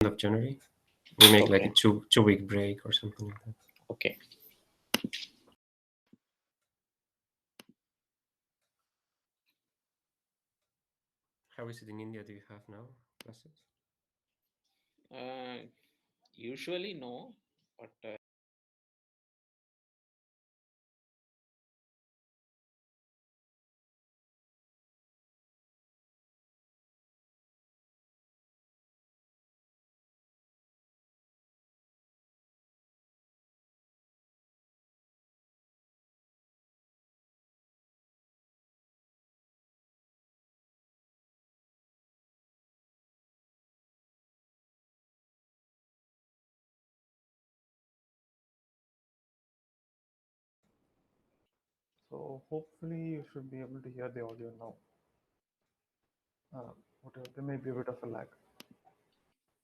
of January. We make like Okay. a two-week break or something like that. Okay. How is it in India? Do you have now classes? Usually no, but So hopefully you should be able to hear the audio now. Whatever, there may be a bit of a lag.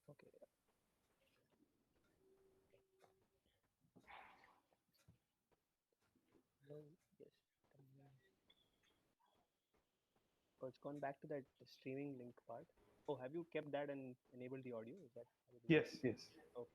Okay. Hello. Yes. Oh, it's gone back to that streaming link part. Oh, have you kept that and enabled the audio? Is that how it is? Yes, yes. Okay.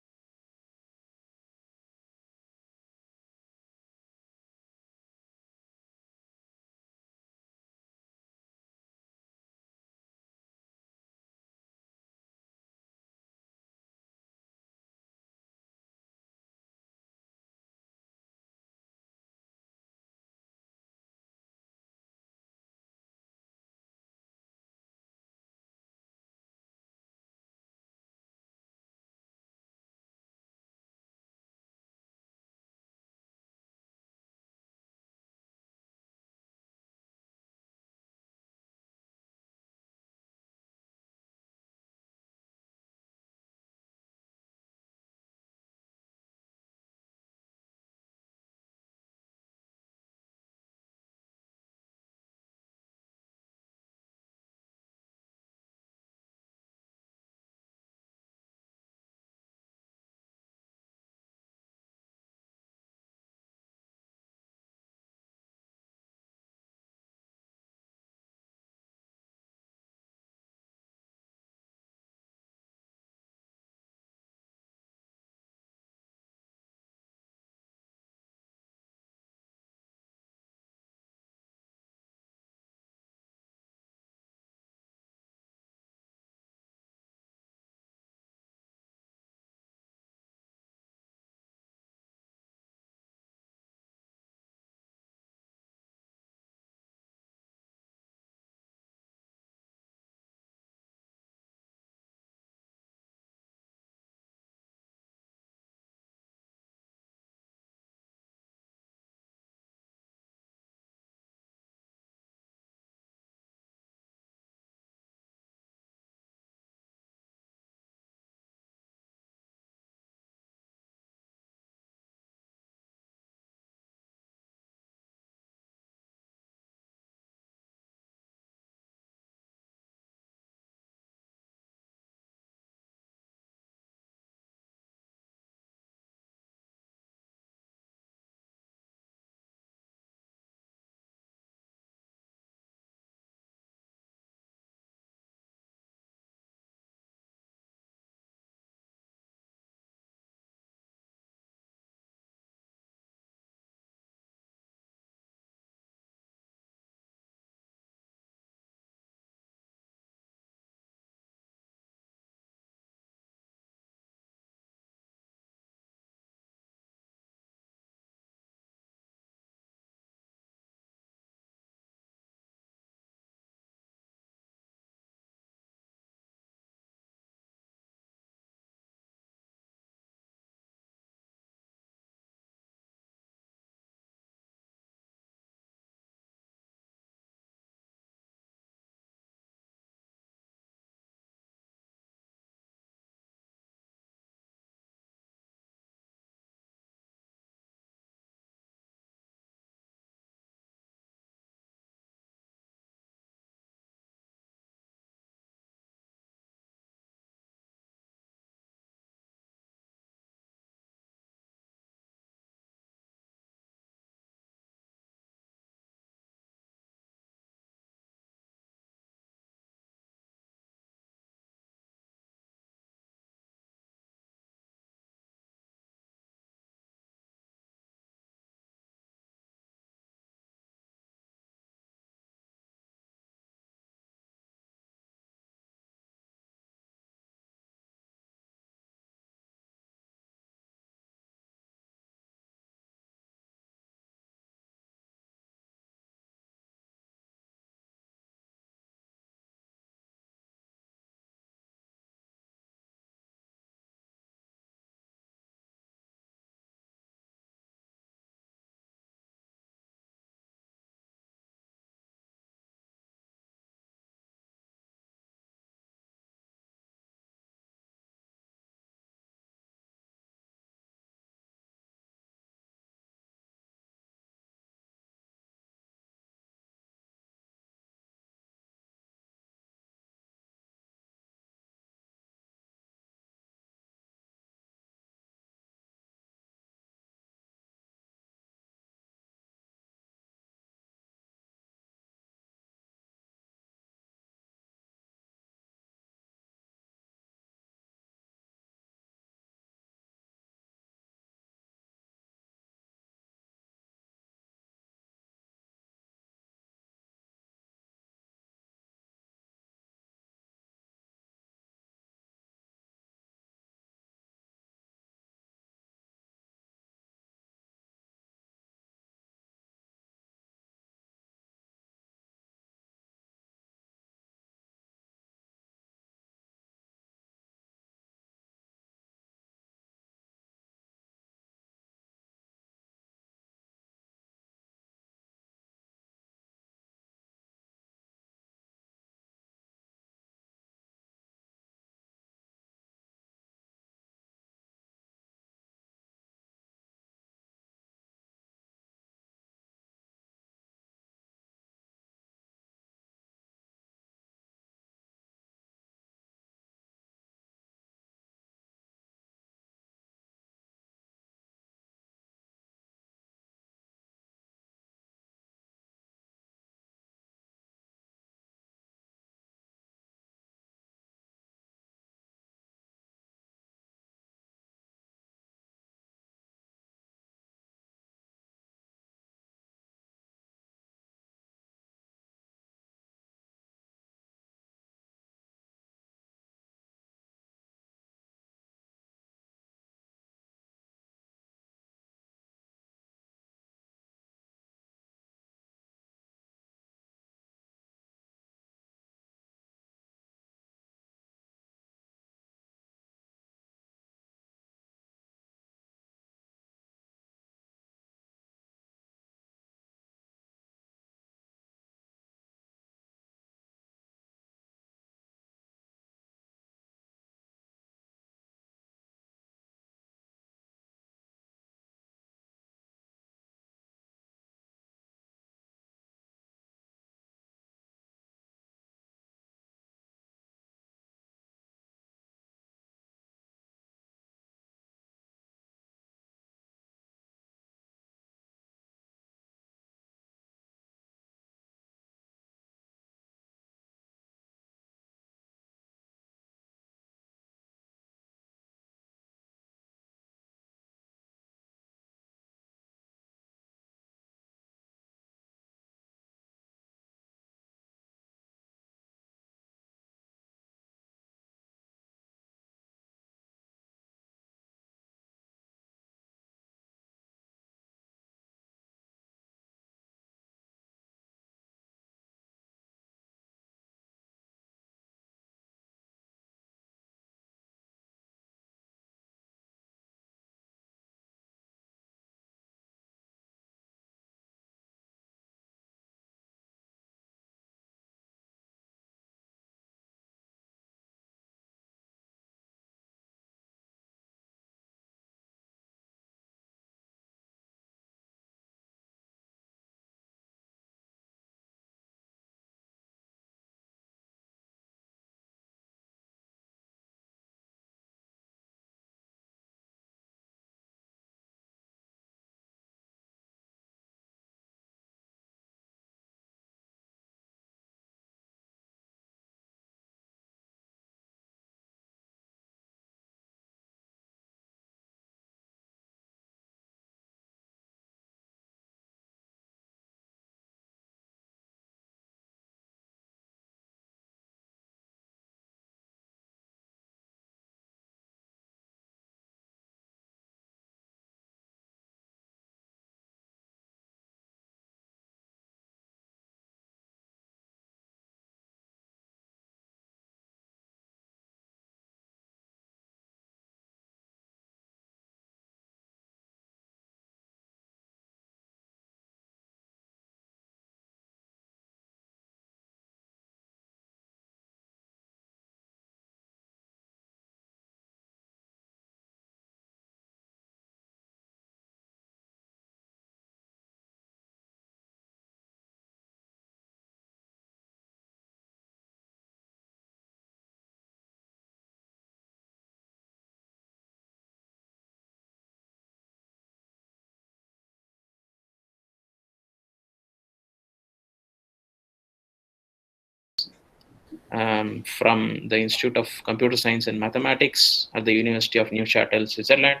from the Institute of Computer Science and Mathematics at the University of Neuchâtel, Switzerland.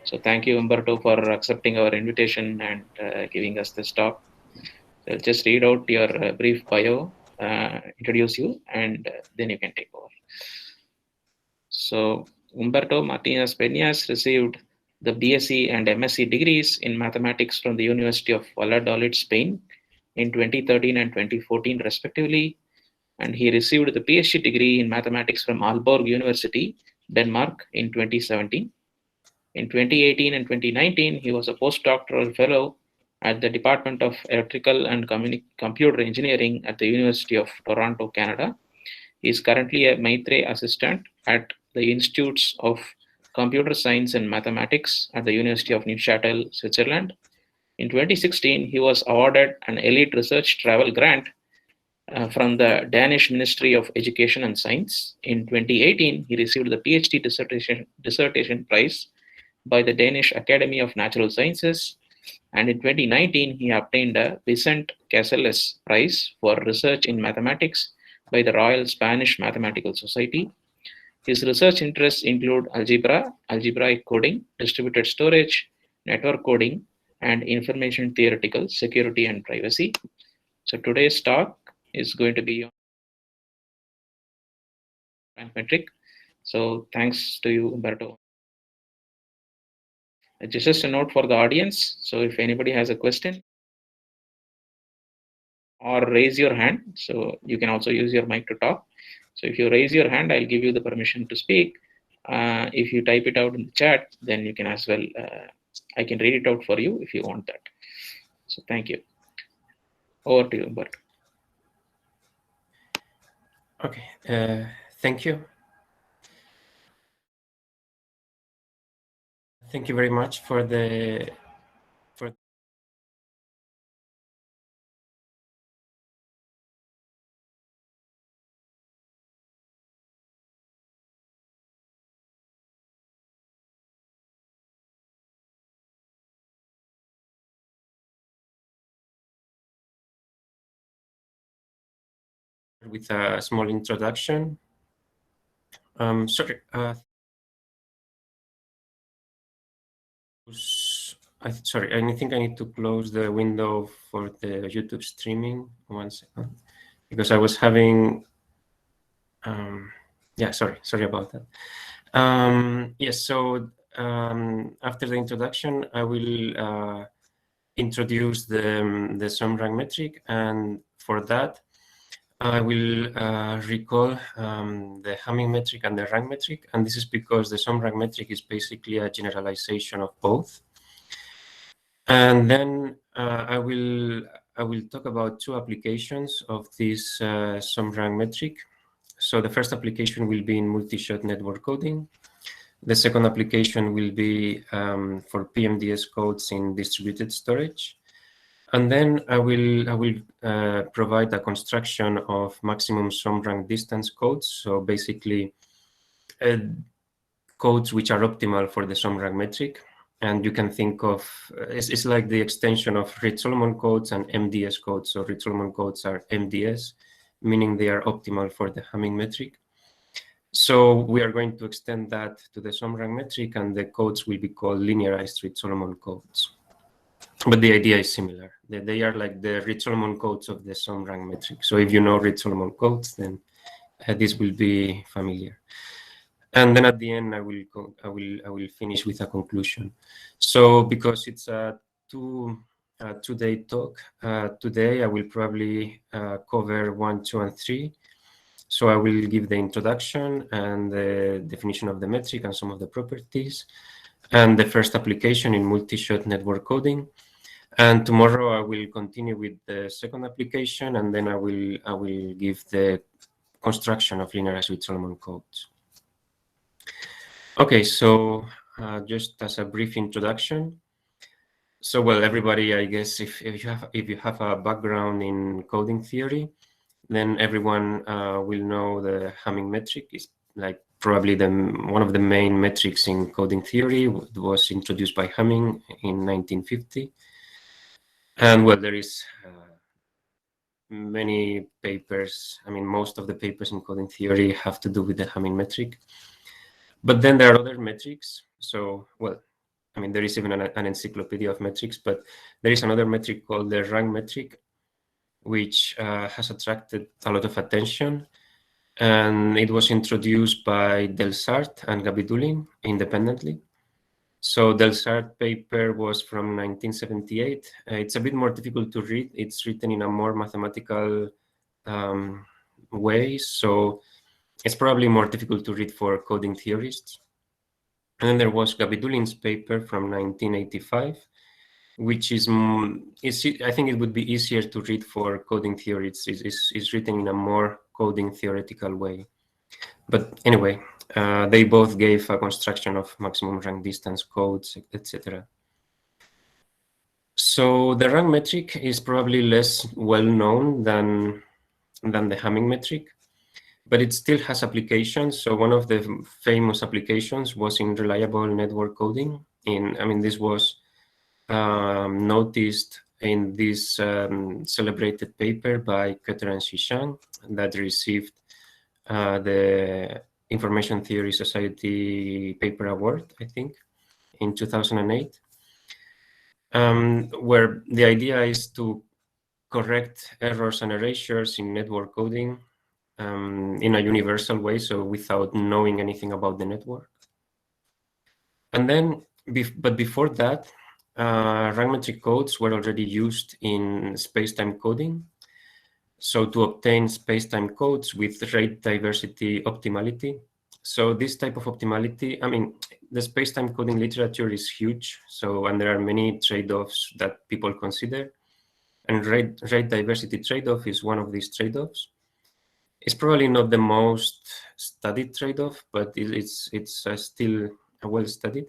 So thank you, Umberto, for accepting our invitation and giving us this talk. So I'll just read out your brief bio, introduce you, and then you can take over. So Umberto Martínez-Peñas received the BSc and MSc degrees in mathematics from the University of Valladolid, Spain in 2013 and 2014 respectively, and he received the PhD degree in mathematics from Aalborg University, Denmark in 2017. In 2018 and 2019, he was a postdoctoral fellow at the Department of Electrical and Computer Engineering at the University of Toronto, Canada. He is currently a Maitre assistant at the Institutes of Computer Science and Mathematics at the University of Neuchâtel, Switzerland. In 2016, he was awarded an Elite Research Travel Grant from the Danish Ministry of Education and Science. In 2018, he received the PhD dissertation prize by the Danish Academy of Natural Sciences. And in 2019, he obtained a Vicente Casellas Prize for Research in Mathematics by the Royal Spanish Mathematical Society. His research interests include algebra, algebraic coding, distributed storage, network coding, and information theoretical security and privacy. So today's talk is going to be on rank metric. So thanks to you, Umberto. Just a note for the audience. So if anybody has a question or raise your hand, so you can also use your mic to talk. So if you raise your hand, I'll give you the permission to speak. If you type it out in the chat, then you can as well, I can read it out for you if you want that. So thank you. Over to you, Umberto. Okay, thank you. Thank you very much for with a small introduction. Sorry, sorry, I think I need to close the window for the YouTube streaming. 1 second, because I was having, yeah, sorry about that. Yes, so after the introduction, I will introduce the sum rank metric, and for that, I will recall the Hamming metric and the rank metric, and this is because the sum rank metric is basically a generalization of both. And then I will talk about two applications of this sum rank metric. So the first application will be in multishot network coding. The second application will be for PMDS codes in distributed storage. And then I will provide a construction of maximum sum rank distance codes. So basically codes which are optimal for the sum rank metric. And you can think of, it's like the extension of Reed-Solomon codes and MDS codes. So Reed-Solomon codes are MDS, meaning they are optimal for the Hamming metric. So we are going to extend that to the sum rank metric, and the codes will be called linearized Reed-Solomon codes. But the idea is similar. They are like the Reed-Solomon codes of the sum rank metric. So if you know Reed-Solomon codes, then this will be familiar. And then at the end, I will finish with a conclusion. So because it's a two-day talk, today I will probably cover 1, 2, and 3. So I will give the introduction and the definition of the metric and some of the properties, and the first application in multishot network coding. And tomorrow I will continue with the second application, and then I will give the construction of linearized Reed-Solomon codes. Okay, so just as a brief introduction. So well, everybody, I guess if you have a background in coding theory, then everyone will know the Hamming metric is like probably one of the main metrics in coding theory. It was introduced by Hamming in 1950. And well, there is many papers, I mean, most of the papers in coding theory have to do with the Hamming metric. But then there are other metrics. So, well, I mean, there is even an encyclopedia of metrics, but there is another metric called the rank metric, which has attracted a lot of attention. And it was introduced by Delsart and Gabidulin independently. So Delsart paper was from 1978. It's a bit more difficult to read. It's written in a more mathematical way. So it's probably more difficult to read for coding theorists. And then there was Gabidulin's paper from 1985, which is, I think it would be easier to read for coding theorists. It's written in a more coding theoretical way. But anyway, they both gave a construction of maximum rank distance codes, etc. So the rank metric is probably less well known than the Hamming metric, but it still has applications. So one of the famous applications was in reliable network coding. This was noticed in this celebrated paper by Keter and Xishang that received the Information Theory Society Paper Award, I think, in 2008, where the idea is to correct errors and erasures in network coding in a universal way, so without knowing anything about the network. And then, but before that, rank metric codes were already used in space-time coding. So to obtain space-time codes with rate diversity optimality. So this type of optimality, I mean, the space-time coding literature is huge. And there are many trade-offs that people consider. And rate diversity trade-off is one of these trade-offs. It's probably not the most studied trade-off, but it's still well studied.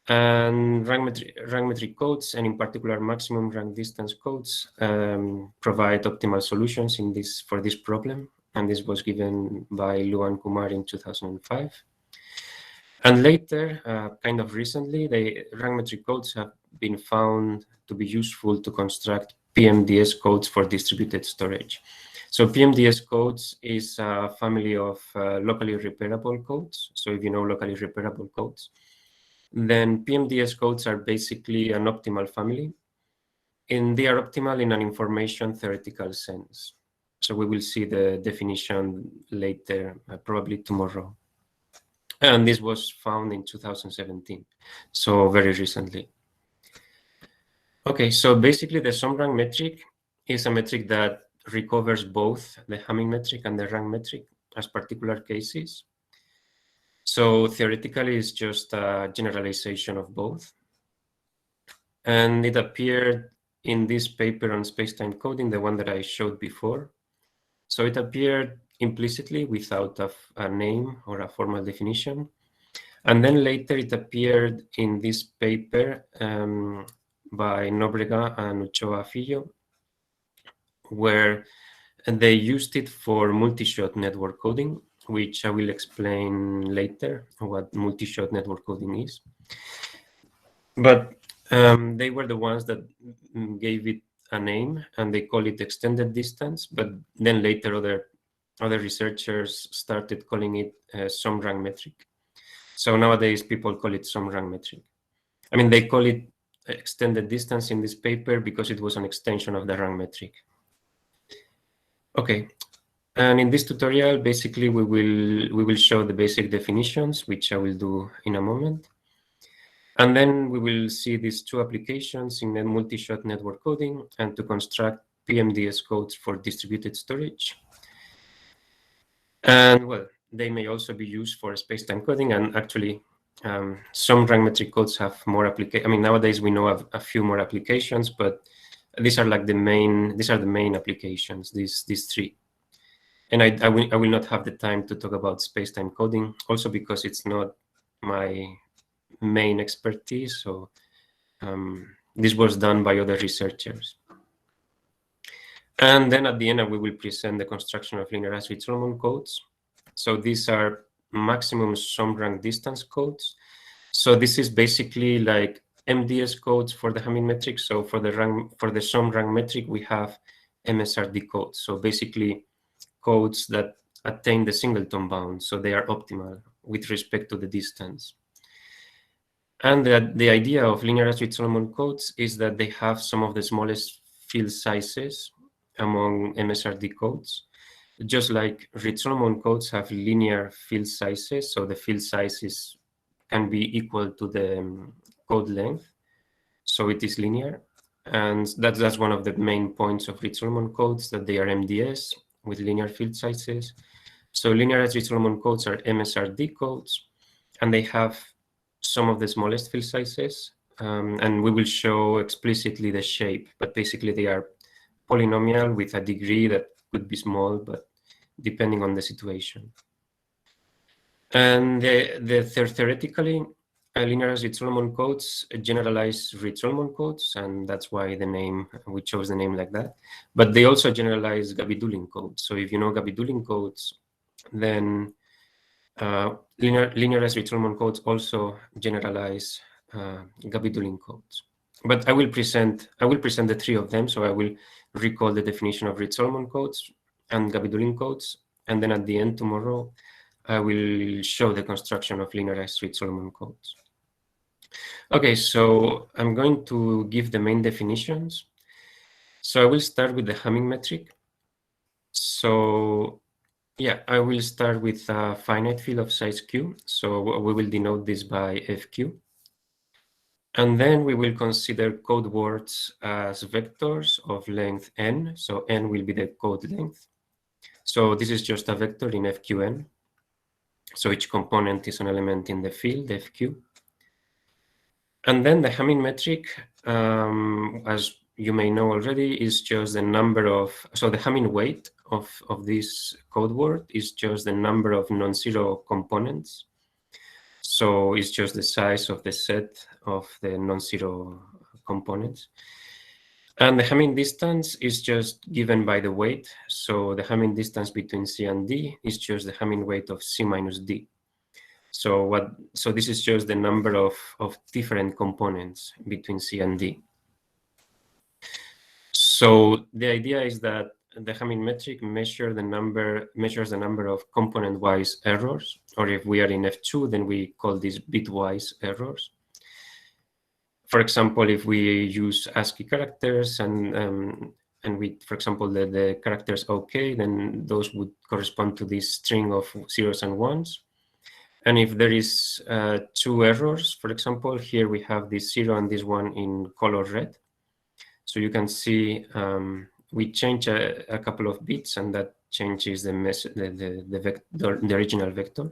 And rank metric codes, and in particular maximum rank distance codes, provide optimal solutions for this problem. And this was given by Luan Kumar in 2005. And later, kind of recently, the rank metric codes have been found to be useful to construct PMDS codes for distributed storage. So PMDS codes is a family of locally repairable codes. So if you know locally repairable codes, then PMDS codes are basically an optimal family, and they are optimal in an information theoretical sense. So we will see the definition later, probably tomorrow. And this was found in 2017, so very recently. Okay, so basically the sum rank metric is a metric that recovers both the Hamming metric and the rank metric as particular cases. So theoretically, it's just a generalization of both. And it appeared in this paper on space-time coding, the one that I showed before. So it appeared implicitly without a name or a formal definition. And then later it appeared in this paper by Nóbrega and Ochoa Filho, where they used it for multishot network coding, which I will explain later what multishot network coding is. But they were the ones that gave it a name, and they call it extended distance. But then later other researchers started calling it sum rank metric. So nowadays people call it sum rank metric. I mean, they call it extended distance in this paper because it was an extension of the rank metric. Okay. And in this tutorial, basically, we will show the basic definitions, which I will do in a moment. And then we will see these two applications in multi-shot network coding and to construct PMDS codes for distributed storage. And well, they may also be used for space-time coding. And actually, some rank metric codes have more applications. I mean, nowadays we know of a few more applications, but these are like the main applications, these three. And I will not have the time to talk about space-time coding, also because it's not my main expertise. So this was done by other researchers. And then at the end, we will present the construction of linearized Reed-Solomon codes. So these are maximum sum rank distance codes. So this is basically like MDS codes for the Hamming metric. So for the sum rank metric, we have MSRD codes. So basically codes that attain the singleton bound, so they are optimal with respect to the distance. And the idea of linearized Reed-Solomon codes is that they have some of the smallest field sizes among MSRD codes. Just like Reed-Solomon codes have linear field sizes, so the field sizes can be equal to the code length, so it is linear. And that's one of the main points of Reed-Solomon codes, that they are MDS with linear field sizes. So linearized Reed-Solomon codes are MSRD codes, and they have some of the smallest field sizes. And we will show explicitly the shape, but basically they are polynomial with a degree that could be small, but depending on the situation. And theoretically, linearized Reed-Solomon codes generalize Reed-Solomon codes, and that's why we chose the name like that. But they also generalize Gabidulin codes. So if you know Gabidulin codes, then linearized Reed-Solomon codes also generalize Gabidulin codes. But I will present the three of them. So I will recall the definition of Reed-Solomon codes and Gabidulin codes, and then at the end tomorrow, I will show the construction of linearized Reed-Solomon codes. Okay, so I'm going to give the main definitions. So I will start with the Hamming metric. So yeah, I will start with a finite field of size q. So we will denote this by fq. And then we will consider code words as vectors of length n. So n will be the code length. So this is just a vector in fqn. So each component is an element in the field fq. And then the Hamming metric, as you may know already, is just the number of, so the Hamming weight of this code word is just the number of non-zero components. So it's just the size of the set of the non-zero components. And the Hamming distance is just given by the weight. So the Hamming distance between C and D is just the Hamming weight of C minus D. So this is just the number of different components between C and D. So the idea is that the Hamming metric measures the number of component-wise errors, or if we are in F2, then we call these bitwise errors. For example, if we use ASCII characters and we, for example, the characters OK, then those would correspond to this string of zeros and ones. And if there is two errors, for example, here we have this 0 and this 1 in color red. So you can see we change a couple of bits, and that changes the original vector.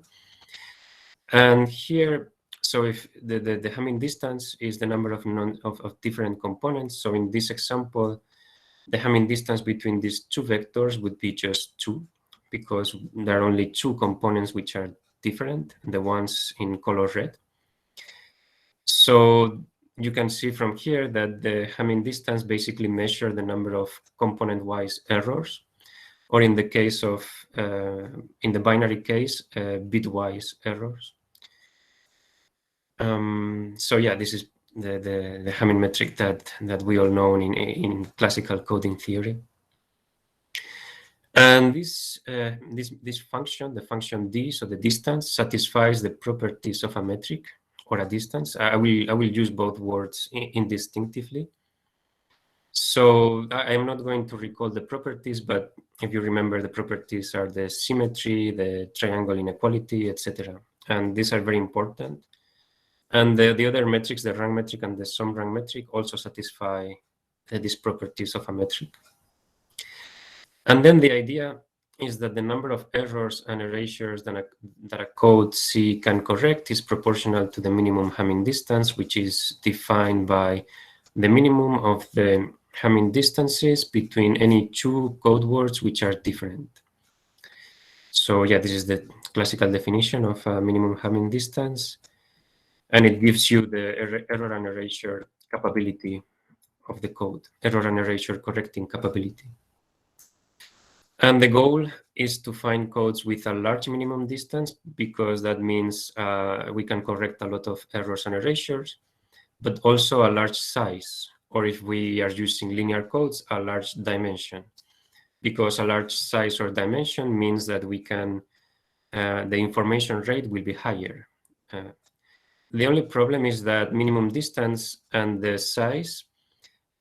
And here, so if the Hamming distance is the number of different components. So in this example, the Hamming distance between these two vectors would be just 2, because there are only two components which are different, the ones in color red. So you can see from here that the Hamming distance basically measures the number of component-wise errors, or in the case of, in the binary case, bitwise errors. So yeah, this is the Hamming metric that we all know in classical coding theory. And this function, the function d, so the distance, satisfies the properties of a metric or a distance. I will use both words indistinctively. So I'm not going to recall the properties, but if you remember, the properties are the symmetry, the triangle inequality, etc. And these are very important. And the other metrics, the rank metric and the sum rank metric, also satisfy these properties of a metric. And then the idea is that the number of errors and erasures that a code C can correct is proportional to the minimum Hamming distance, which is defined by the minimum of the Hamming distances between any two code words which are different. So yeah, this is the classical definition of a minimum Hamming distance, and it gives you the error and erasure capability of the code, error and erasure correcting capability. And the goal is to find codes with a large minimum distance, because that means we can correct a lot of errors and erasures, but also a large size or if we are using linear codes, a large dimension, because a large size or dimension means that we can, the information rate will be higher. The only problem is that minimum distance and the size,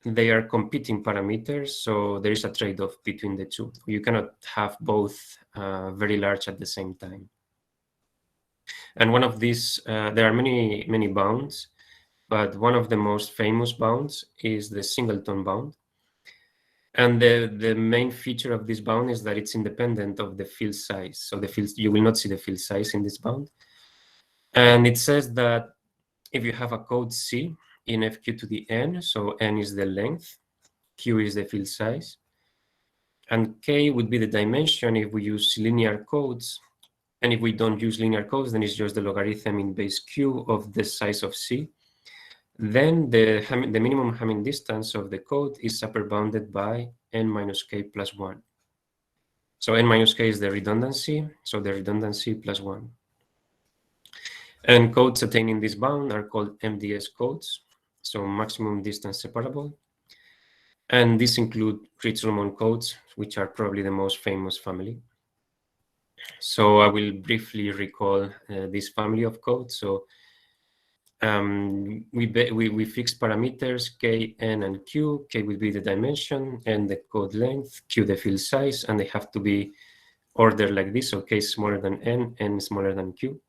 they are competing parameters, so there is a trade-off between the two. You cannot have both very large at the same time. And one of these, there are many bounds, but one of the most famous bounds is the Singleton Bound. And the main feature of this bound is that it's independent of the field size. So the field, you will not see the field size in this bound. And it says that if you have a code C in FQ to the n, so n is the length, Q is the field size, and K would be the dimension if we use linear codes. And if we don't use linear codes, then it's just the logarithm in base Q of the size of C. Then the minimum Hamming distance of the code is upper bounded by n minus k plus 1. So n minus k is the redundancy, so the redundancy plus 1. And codes attaining this bound are called MDS codes, so maximum distance separable. And these include Reed-Solomon codes, which are probably the most famous family. So I will briefly recall this family of codes. So we fix parameters k, n, and q. K will be the dimension, n the code length, q the field size, and they have to be ordered like this. So k is smaller than n smaller than q.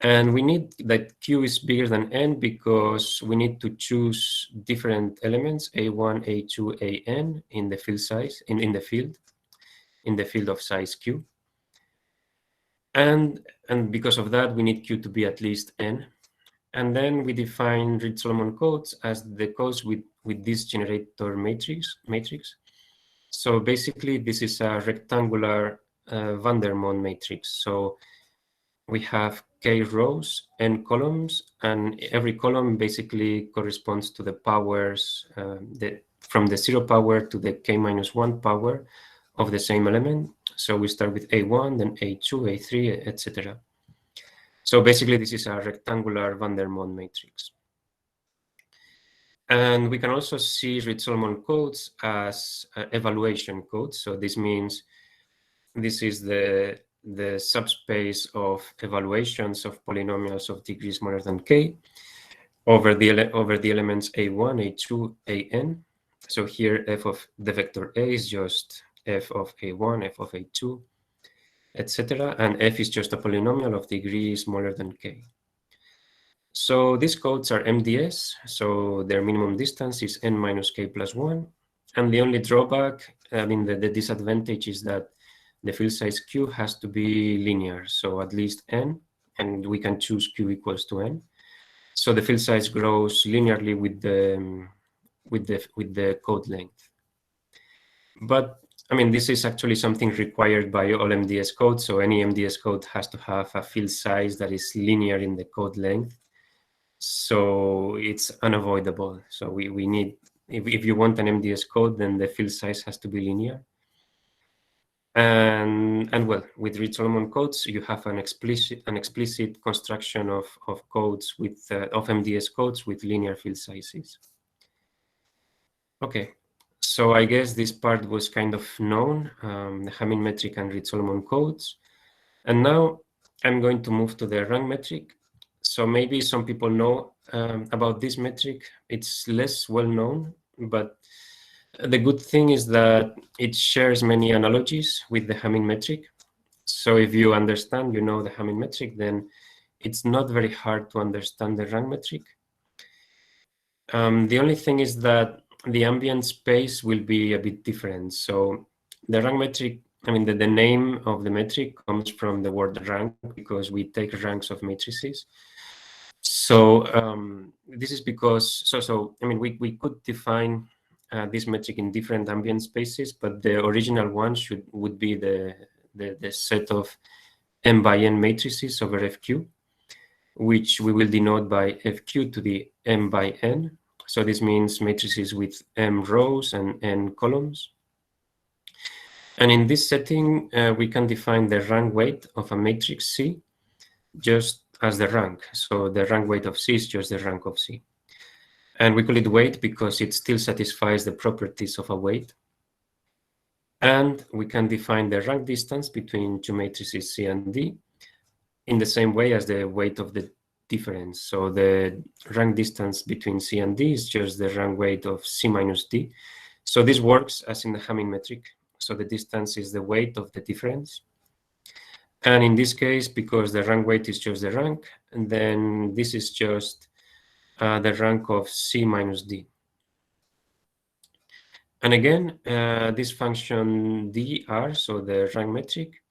And we need that q is bigger than n because we need to choose different elements, a1, a2, an, in the field size, in the field of size q. And because of that, we need q to be at least n. And then we define Reed-Solomon codes as the codes with this generator matrix. So basically, this is a rectangular van der Monde matrix. So we have k rows, n columns, and every column basically corresponds to the powers from the 0 power to the k minus 1 power of the same element. So we start with a1, then a2, a3, etc. So basically, this is a rectangular van der Monde matrix. And we can also see Reed-Solomon codes as evaluation codes. So this means this is the subspace of evaluations of polynomials of degree smaller than k over the elements a1, a2, an. So here f of the vector a is just f of a1, f of a2, etc. And f is just a polynomial of degree smaller than k. So these codes are MDS, so their minimum distance is n minus k plus 1. And the only drawback, I mean, the disadvantage is that the field size q has to be linear, so at least n, and we can choose q equals to n. So the field size grows linearly with the code length. But I mean, this is actually something required by all MDS codes. So any MDS code has to have a field size that is linear in the code length. So it's unavoidable. So we need, if you want an MDS code, then the field size has to be linear. And well, with Reed-Solomon codes, you have an explicit construction of codes with of MDS codes with linear field sizes. Okay, so I guess this part was kind of known, the Hamming metric and Reed-Solomon codes. And now I'm going to move to the rank metric. So maybe some people know about this metric. It's less well known, but the good thing is that it shares many analogies with the Hamming metric. So if you understand, you know the Hamming metric, then it's not very hard to understand the rank metric. The only thing is that the ambient space will be a bit different. So the rank metric, I mean, the name of the metric comes from the word rank because we take ranks of matrices. So this is because, I mean, we could define this metric in different ambient spaces, but the original one would be the set of m by n matrices over fq, which we will denote by fq to the m by n. So this means matrices with m rows and n columns. And in this setting, we can define the rank weight of a matrix C just as the rank. So the rank weight of C is just the rank of C. And we call it weight because it still satisfies the properties of a weight. And we can define the rank distance between two matrices C and D in the same way as the weight of the difference. So the rank distance between C and D is just the rank weight of C minus D. So this works as in the Hamming metric. So the distance is the weight of the difference. And in this case, because the rank weight is just the rank, and then this is just the rank of C minus D. And again, this function dr, so the rank metric,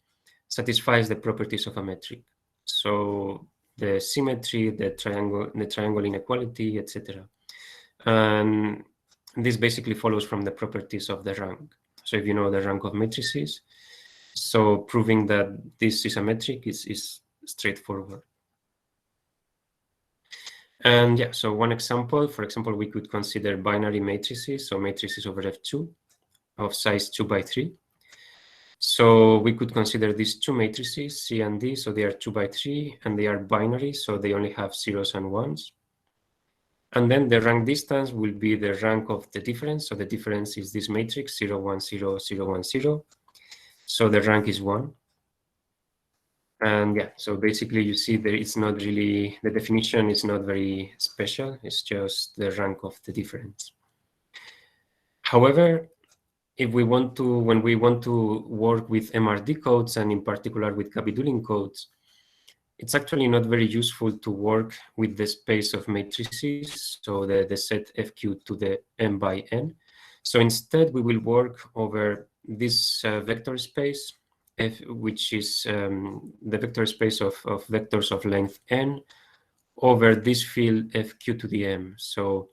satisfies the properties of a metric. So the symmetry, the triangle inequality, etc. And this basically follows from the properties of the rank. So if you know the rank of matrices, so proving that this is a metric is straightforward. And yeah, so one example, for example, we could consider binary matrices, so matrices over F2 of size 2 by 3. So we could consider these two matrices, C and D, so they are 2 by 3, and they are binary, so they only have zeros and ones. And then the rank distance will be the rank of the difference. So the difference is this matrix, 0, 1, 0, 0, 1, 0. So the rank is 1. And yeah, so basically you see that it's not really, the definition is not very special. It's just the rank of the difference. However, if we want to, when we want to work with MRD codes, and in particular with Gabidulin codes, it's actually not very useful to work with the space of matrices, so the set FQ to the m by n. So instead, we will work over this vector space, which is the vector space of vectors of length n over this field FQ to the m. So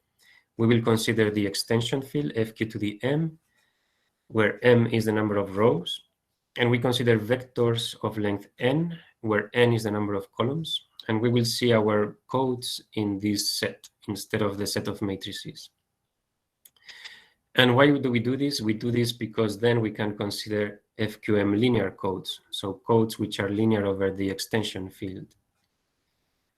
we will consider the extension field FQ to the m, where m is the number of rows, and we consider vectors of length n, where n is the number of columns, and we will see our codes in this set instead of the set of matrices. And why do we do this? We do this because then we can consider FQM linear codes, so codes which are linear over the extension field.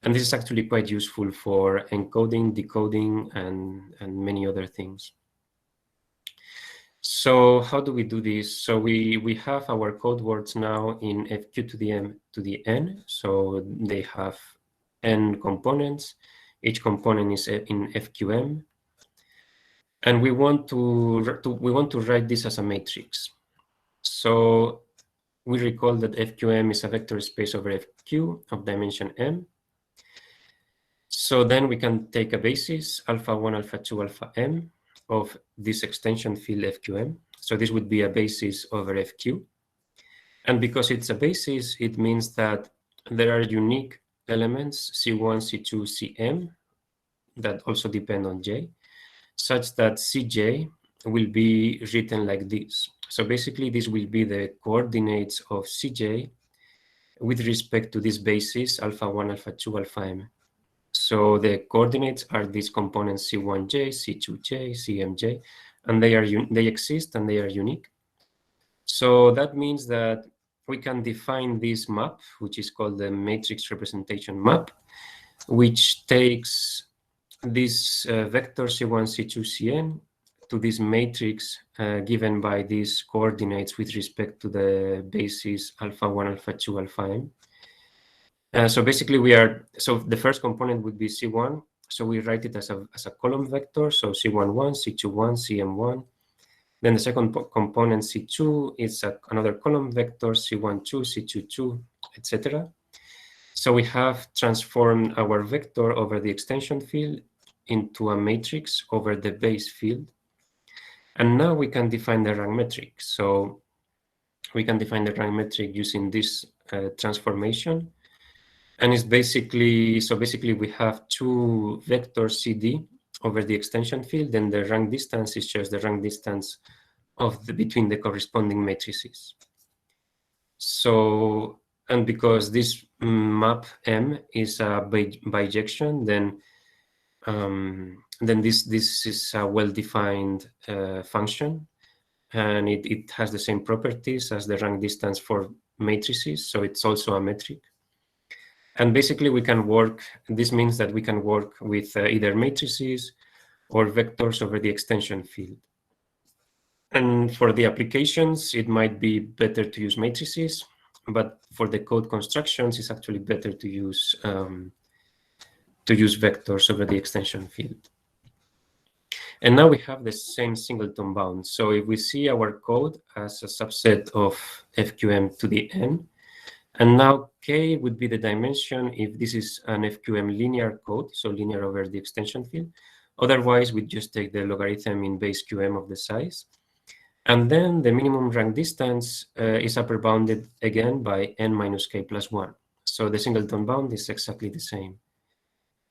And this is actually quite useful for encoding, decoding, and many other things. So how do we do this? So we have our code words now in FQ to the m to the n. So they have n components. Each component is in FQM. And we want to write this as a matrix. So we recall that FQM is a vector space over FQ of dimension m. So then we can take a basis, alpha 1, alpha 2, alpha m, of this extension field FQM. So this would be a basis over FQ. And because it's a basis, it means that there are unique elements, C1, C2, Cm, that also depend on J, such that Cj will be written like this. So basically, this will be the coordinates of Cj with respect to this basis, alpha 1, alpha 2, alpha m. So the coordinates are these components C1j, C2j, Cmj, and they exist and they are unique. So that means that we can define this map, which is called the matrix representation map, which takes this vector C1, C2, Cn to this matrix given by these coordinates with respect to the basis alpha 1, alpha 2, alpha m. So basically so the first component would be C1. So we write it as a column vector. So C11, C21, Cm1. Then the second component C2 is another column vector, C12, C22, etc. So we have transformed our vector over the extension field into a matrix over the base field. And now we can define the rank metric. So we can define the rank metric using this transformation. And it's basically we have two vectors CD over the extension field, and the rank distance is just the rank distance of between the corresponding matrices. So, and because this map M is a bijection, then this is a well-defined function, and it has the same properties as the rank distance for matrices, so it's also a metric. And basically we can work, this means that we can work with either matrices or vectors over the extension field. And for the applications, it might be better to use matrices, but for the code constructions, it's actually better to use vectors over the extension field. And now we have the same singleton bound. So if we see our code as a subset of FQM to the n, and now k would be the dimension if this is an FQM linear code, so linear over the extension field. Otherwise, we just take the logarithm in base QM of the size. And then the minimum rank distance is upper bounded again by n minus k plus 1. So the singleton bound is exactly the same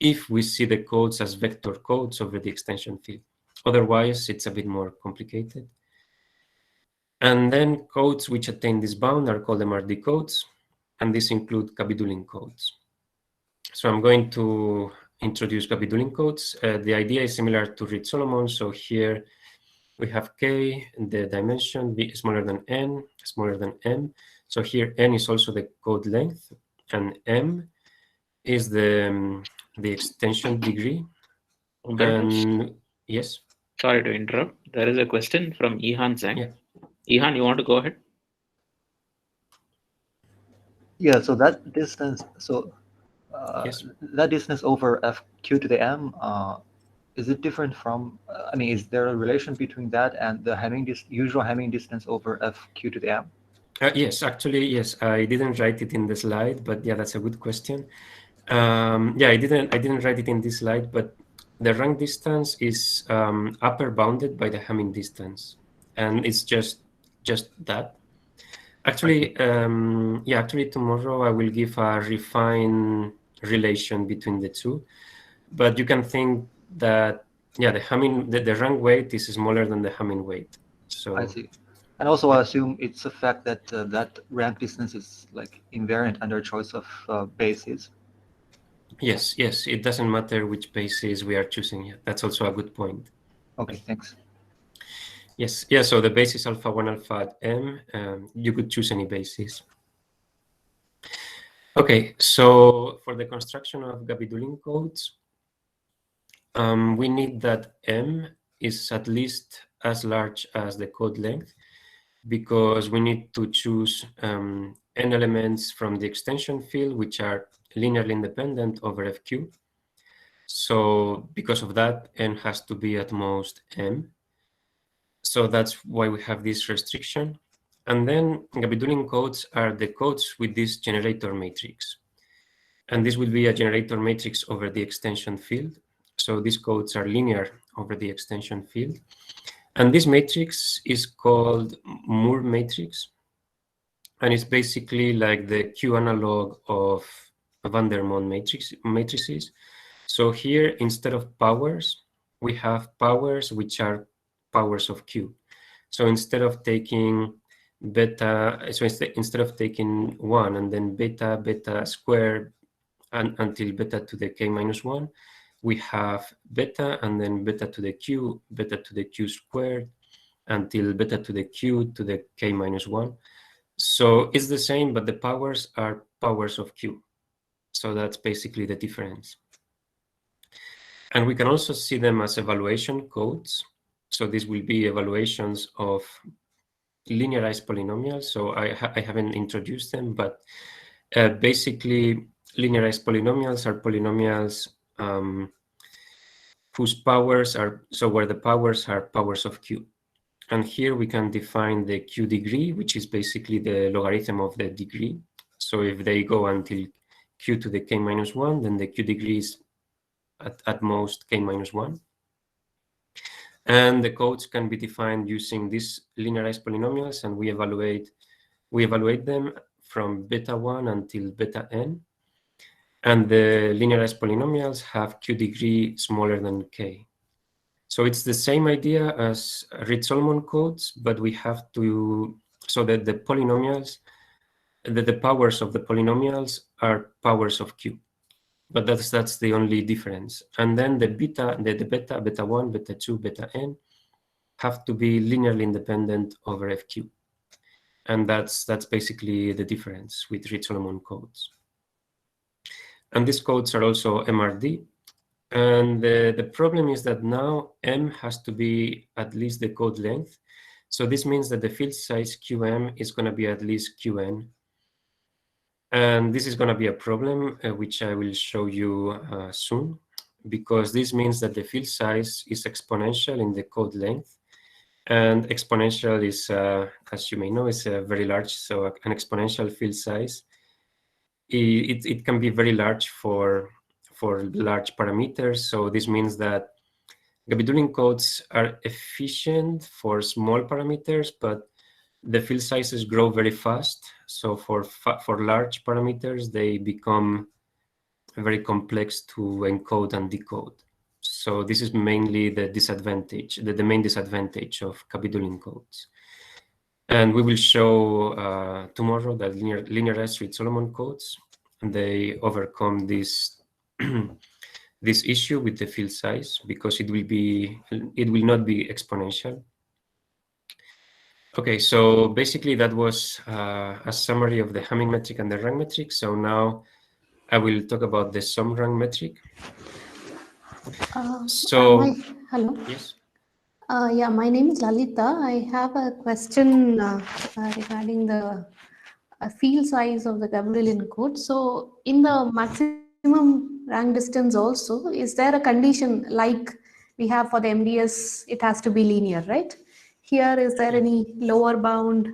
if we see the codes as vector codes over the extension field. Otherwise, it's a bit more complicated. And then codes which attain this bound are called MSRD codes, and these include Gabidulin codes. So I'm going to introduce Gabidulin codes. The idea is similar to Reed-Solomon. So here we have k, the dimension b smaller than n, smaller than m. So here n is also the code length, and m is the extension degree. Umberto? And yes. Sorry to interrupt. There is a question from Ihan Zhang. Yeah. Ihan, you want to go ahead? Yeah, so that distance, Yes. that distance over fq to the m, is it different from, I mean, is there a relation between that and the usual Hamming distance over fq to the m? Yes, actually, yes. I didn't write it in the slide, but yeah, that's a good question. Yeah, I didn't write it in this slide, but the rank distance is upper bounded by the Hamming distance, and it's just that. Actually, actually tomorrow I will give a refined relation between the two, but you can think that the rank weight is smaller than the Hamming weight. So I see. And also, I assume it's a fact that that rank distance is like invariant under choice of bases. yes, it doesn't matter which basis we are choosing. Yeah, that's also a good point. Okay, thanks. Yes, yeah. So the basis alpha 1 alpha at m, you could choose any basis. Okay, so for the construction of Gabidulin codes, we need that m is at least as large as the code length, because we need to choose n elements from the extension field, which are linearly independent over fq. So because of that, n has to be at most m. So that's why we have this restriction. And then Gabidulin codes are the codes with this generator matrix. And this will be a generator matrix over the extension field. So these codes are linear over the extension field. And this matrix is called Moore matrix. And it's basically like the Q analog of van der Monde matrices. So here, instead of powers, we have powers which are powers of Q. So instead of taking beta, so instead of taking 1 and then beta squared until beta to the k minus 1, we have beta and then beta to the q squared until beta to the q to the k minus 1. So it's the same, but the powers are powers of q. So that's basically the difference. And we can also see them as evaluation codes. So this will be evaluations of linearized polynomials. So I haven't introduced them, but basically linearized polynomials are polynomials whose powers are, so where the powers are powers of q. And here we can define the q degree, which is basically the logarithm of the degree. So if they go until q to the k minus 1, then the q degree is at most k minus 1. And the codes can be defined using these linearized polynomials, and we evaluate them from beta 1 until beta n. And the linearized polynomials have q degree smaller than k. So it's the same idea as Reed-Solomon codes, but we have to, so that the polynomials, the powers of the polynomials are powers of q. But that's the only difference. And then the beta 1, beta 2, beta n have to be linearly independent over fq. And that's basically the difference with Reed-Solomon codes. And these codes are also MSRD. And the problem is that now M has to be at least the code length. So this means that the field size QM is going to be at least QN. And this is going to be a problem, which I will show you soon, because this means that the field size is exponential in the code length. And exponential is, as you may know, is very large. So an exponential field size, it can be very large for large parameters. So this means that Gabidulin codes are efficient for small parameters, but the field sizes grow very fast. So for large parameters, they become very complex to encode and decode. So this is mainly the disadvantage, the main disadvantage of Gabidulin codes. And we will show tomorrow that linearized Reed Solomon codes, they overcome this this issue with the field size, because it will not be exponential. Okay, so basically that was a summary of the Hamming metric and the rank metric. So now I will talk about the sum rank metric. Hello. Yes. Yeah, my name is Lalita. I have a question regarding the field size of the Gabidulin code. So in the maximum rank distance also, is there a condition like we have for the MDS, it has to be linear, right? Here, is there any lower bound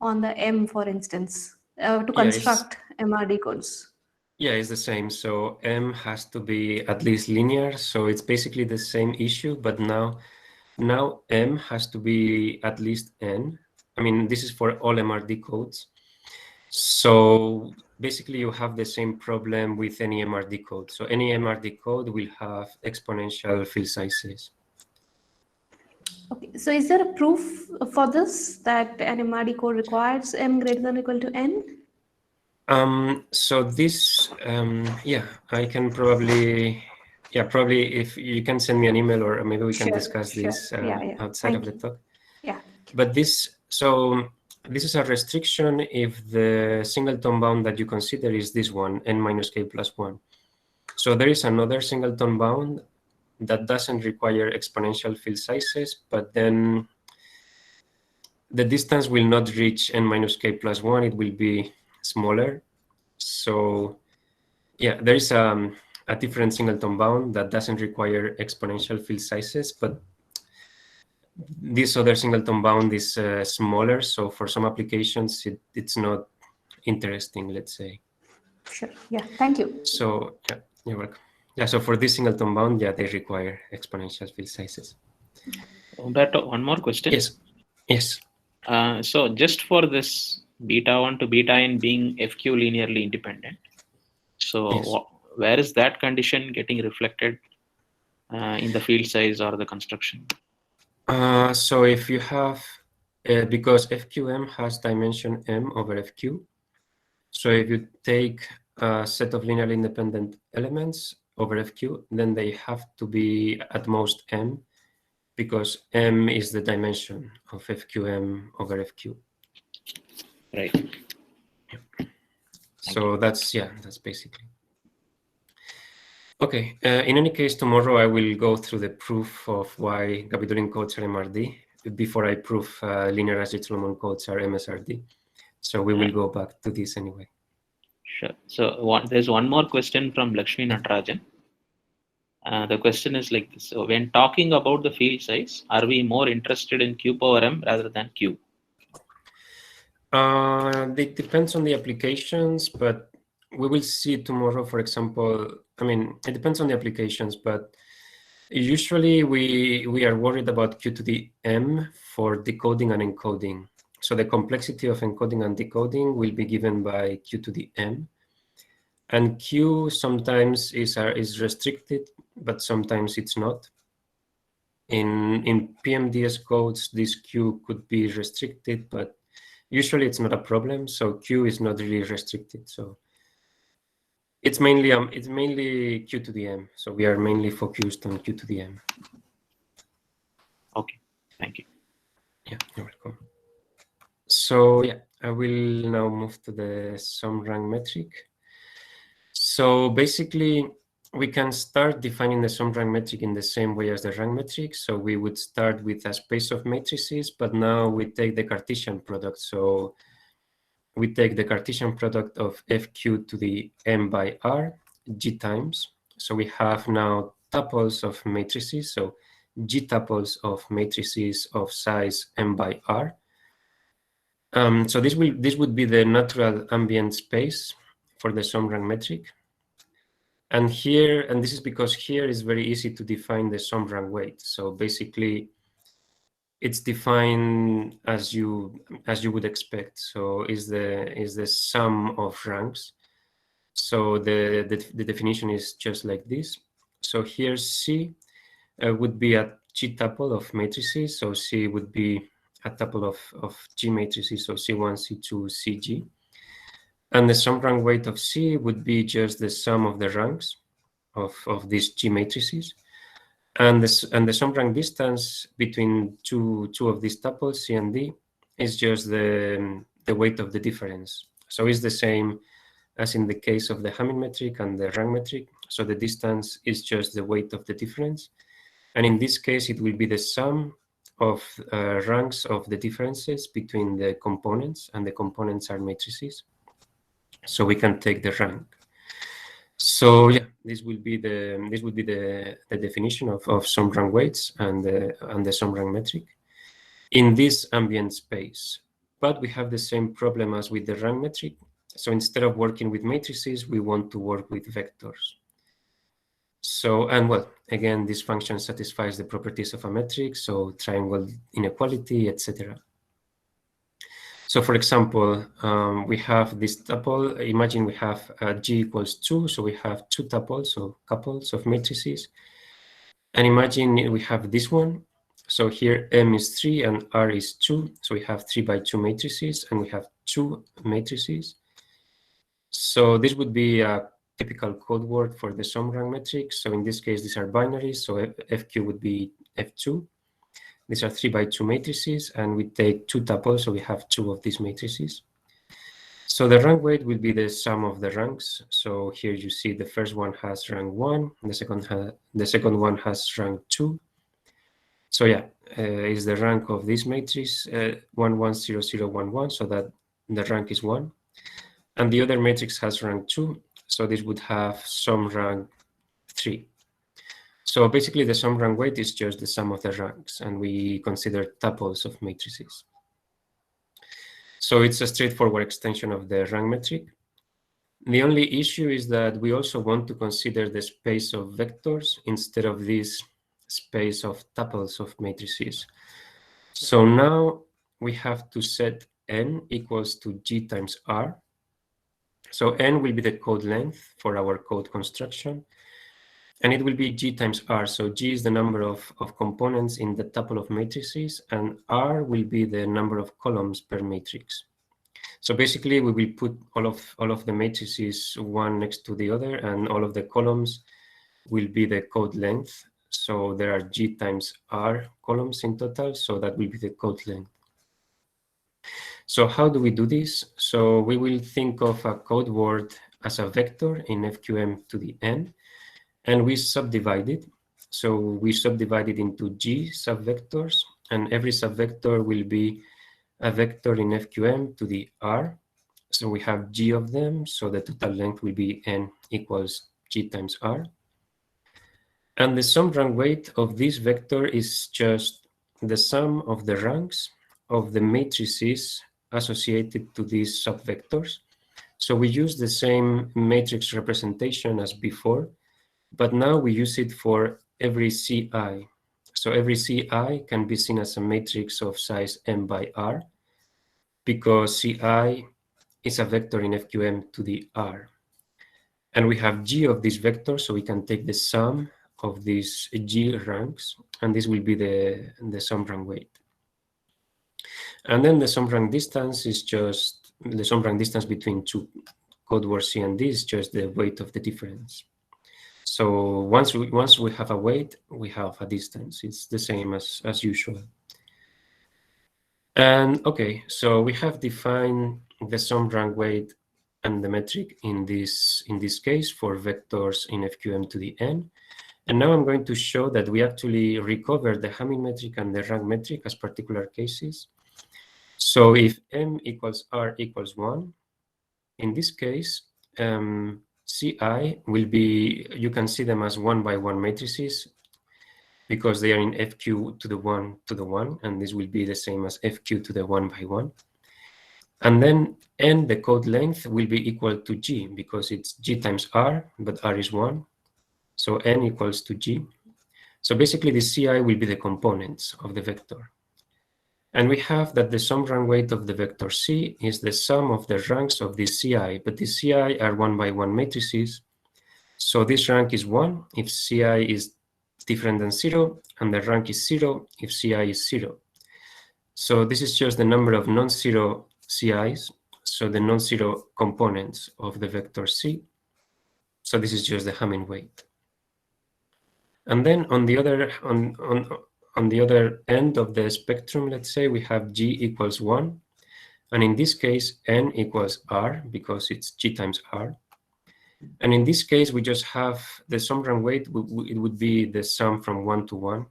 on the M, for instance, to construct MRD codes? Yeah, it's the same. So M has to be at least linear. So it's basically the same issue, but now M has to be at least N. I mean, this is for all MRD codes. So basically you have the same problem with any MRD code. So any MRD code will have exponential field sizes. Okay, so is there a proof for this that an MRD code requires M greater than or equal to N? So this, yeah, I can probably, if you can send me an email, or maybe we can discuss this outside of the talk. Yeah. But this is a restriction if the singleton bound that you consider is this one, n minus k plus 1. So there is another singleton bound that doesn't require exponential field sizes, but then the distance will not reach n minus k plus 1. It will be smaller. So yeah, there is a different singleton bound that doesn't require exponential field sizes, but this other singleton bound is smaller. So for some applications, it's not interesting, let's say. Sure. Yeah. Thank you. So yeah, you're welcome. Yeah. So for this singleton bound, yeah, they require exponential field sizes. Umberto, one more question. Yes. Yes. So just for this beta 1 to beta n being FQ linearly independent, so Yes. Where is that condition getting reflected in the field size or the construction? So if you have, because FQM has dimension m over FQ, so if you take a set of linearly independent elements over FQ, then they have to be at most m, because m is the dimension of FQM over FQ. Right. So that's basically. Okay, in any case, tomorrow I will go through the proof of why Gabidulin codes are MRD before I prove linearized Reed Solomon codes are MSRD. So we will go back to this anyway. Sure. So there's one more question from Lakshmi Natarajan. The question is like this. So when talking about the field size, are we more interested in Q power M rather than Q? It depends on the applications, but we will see tomorrow, for example. I mean, it depends on the applications, but usually we are worried about Q to the M for decoding and encoding. So the complexity of encoding and decoding will be given by Q to the M. And Q sometimes is restricted, but sometimes it's not. In PMDS codes, this Q could be restricted, but usually it's not a problem. So Q is not really restricted. So it's mainly Q to the M. So we are mainly focused on Q to the M. Okay, thank you. Yeah, you're welcome. So yeah, I will now move to the sum rank metric. So basically, we can start defining the sum rank metric in the same way as the rank metric. So we would start with a space of matrices, but now we take the Cartesian product. So we take the Cartesian product of FQ to the M by R, G times. So we have now tuples of matrices. So G tuples of matrices of size M by R. So this would be the natural ambient space for the sum rank metric. And here, and this is because here is very easy to define the sum rank weight. So basically, it's defined as you would expect. So is the sum of ranks. So the definition is just like this. So here C would be a G tuple of matrices. So C would be a tuple of G matrices. So C1, C2, CG. And the sum rank weight of C would be just the sum of the ranks of these G matrices. And the sum rank distance between two of these tuples, C and D, is just the weight of the difference. So it's the same as in the case of the Hamming metric and the rank metric. So the distance is just the weight of the difference. And in this case, it will be the sum of ranks of the differences between the components, and the components are matrices. So we can take the rank. So yeah, this would be the definition of sum rank weights and the sum rank metric in this ambient space. But we have the same problem as with the rank metric. So instead of working with matrices, we want to work with vectors. So, and well, again, this function satisfies the properties of a metric, so triangle inequality, etc. So for example, we have this tuple. Imagine we have G equals 2, so we have two tuples, so couples of matrices. And imagine we have this one. So here M is 3 and R is 2. So we have 3 by 2 matrices, and we have 2 matrices. So this would be a typical code word for the sum rank metric. So in this case, these are binaries. So FQ would be F2. These are 3 by 2 matrices, and we take 2 tuples, so we have 2 of these matrices. So the rank weight will be the sum of the ranks. So here you see the first one has rank 1, the second one has rank 2. So yeah, is the rank of this matrix 1, 1, 0, 0, 1, 1, so that the rank is 1. And the other matrix has rank 2, so this would have sum rank 3. So basically, the sum rank weight is just the sum of the ranks, and we consider tuples of matrices. So it's a straightforward extension of the rank metric. The only issue is that we also want to consider the space of vectors instead of this space of tuples of matrices. So now we have to set n equals to G times R. So n will be the code length for our code construction. And it will be G times R. So G is the number of components in the tuple of matrices, and R will be the number of columns per matrix. So basically, we will put all of the matrices one next to the other, and all of the columns will be the code length. So there are G times R columns in total, so that will be the code length. So how do we do this? So we will think of a code word as a vector in FQM to the n. And we subdivide it. So we subdivide it into G subvectors, and every subvector will be a vector in FQM to the R. So we have G of them, so the total length will be n equals G times R. And the sum rank weight of this vector is just the sum of the ranks of the matrices associated to these subvectors. So we use the same matrix representation as before, but now we use it for every Ci. So every Ci can be seen as a matrix of size m by R, because Ci is a vector in FQM to the R. And we have G of this vector, so we can take the sum of these G ranks, and this will be the sum rank weight. And then the sum rank distance is just the sum rank distance between two code words C and D is just the weight of the difference. So once we have a weight, we have a distance. It's the same as usual. And okay, so we have defined the sum rank weight and the metric in this case for vectors in FQM to the n. And now I'm going to show that we actually recover the Hamming metric and the rank metric as particular cases. So if m equals r equals 1, in this case, Ci will be, you can see them as 1 by 1 matrices because they are in FQ to the 1 to the 1, and this will be the same as FQ to the 1 by 1. And then n, the code length, will be equal to g because it's g times r, but r is 1. So n equals to g. So basically the Ci will be the components of the vector. And we have that the sum rank weight of the vector C is the sum of the ranks of the Ci, but the Ci are 1 by 1 matrices. So this rank is 1 if Ci is different than 0, and the rank is 0 if Ci is 0. So this is just the number of non-zero Ci's, so the non-zero components of the vector C. So this is just the Hamming weight. And then on the other end of the spectrum, let's say we have G equals 1. And in this case, N equals R because it's G times R. And in this case, we just have the sum rank weight. It would be the sum from 1 to 1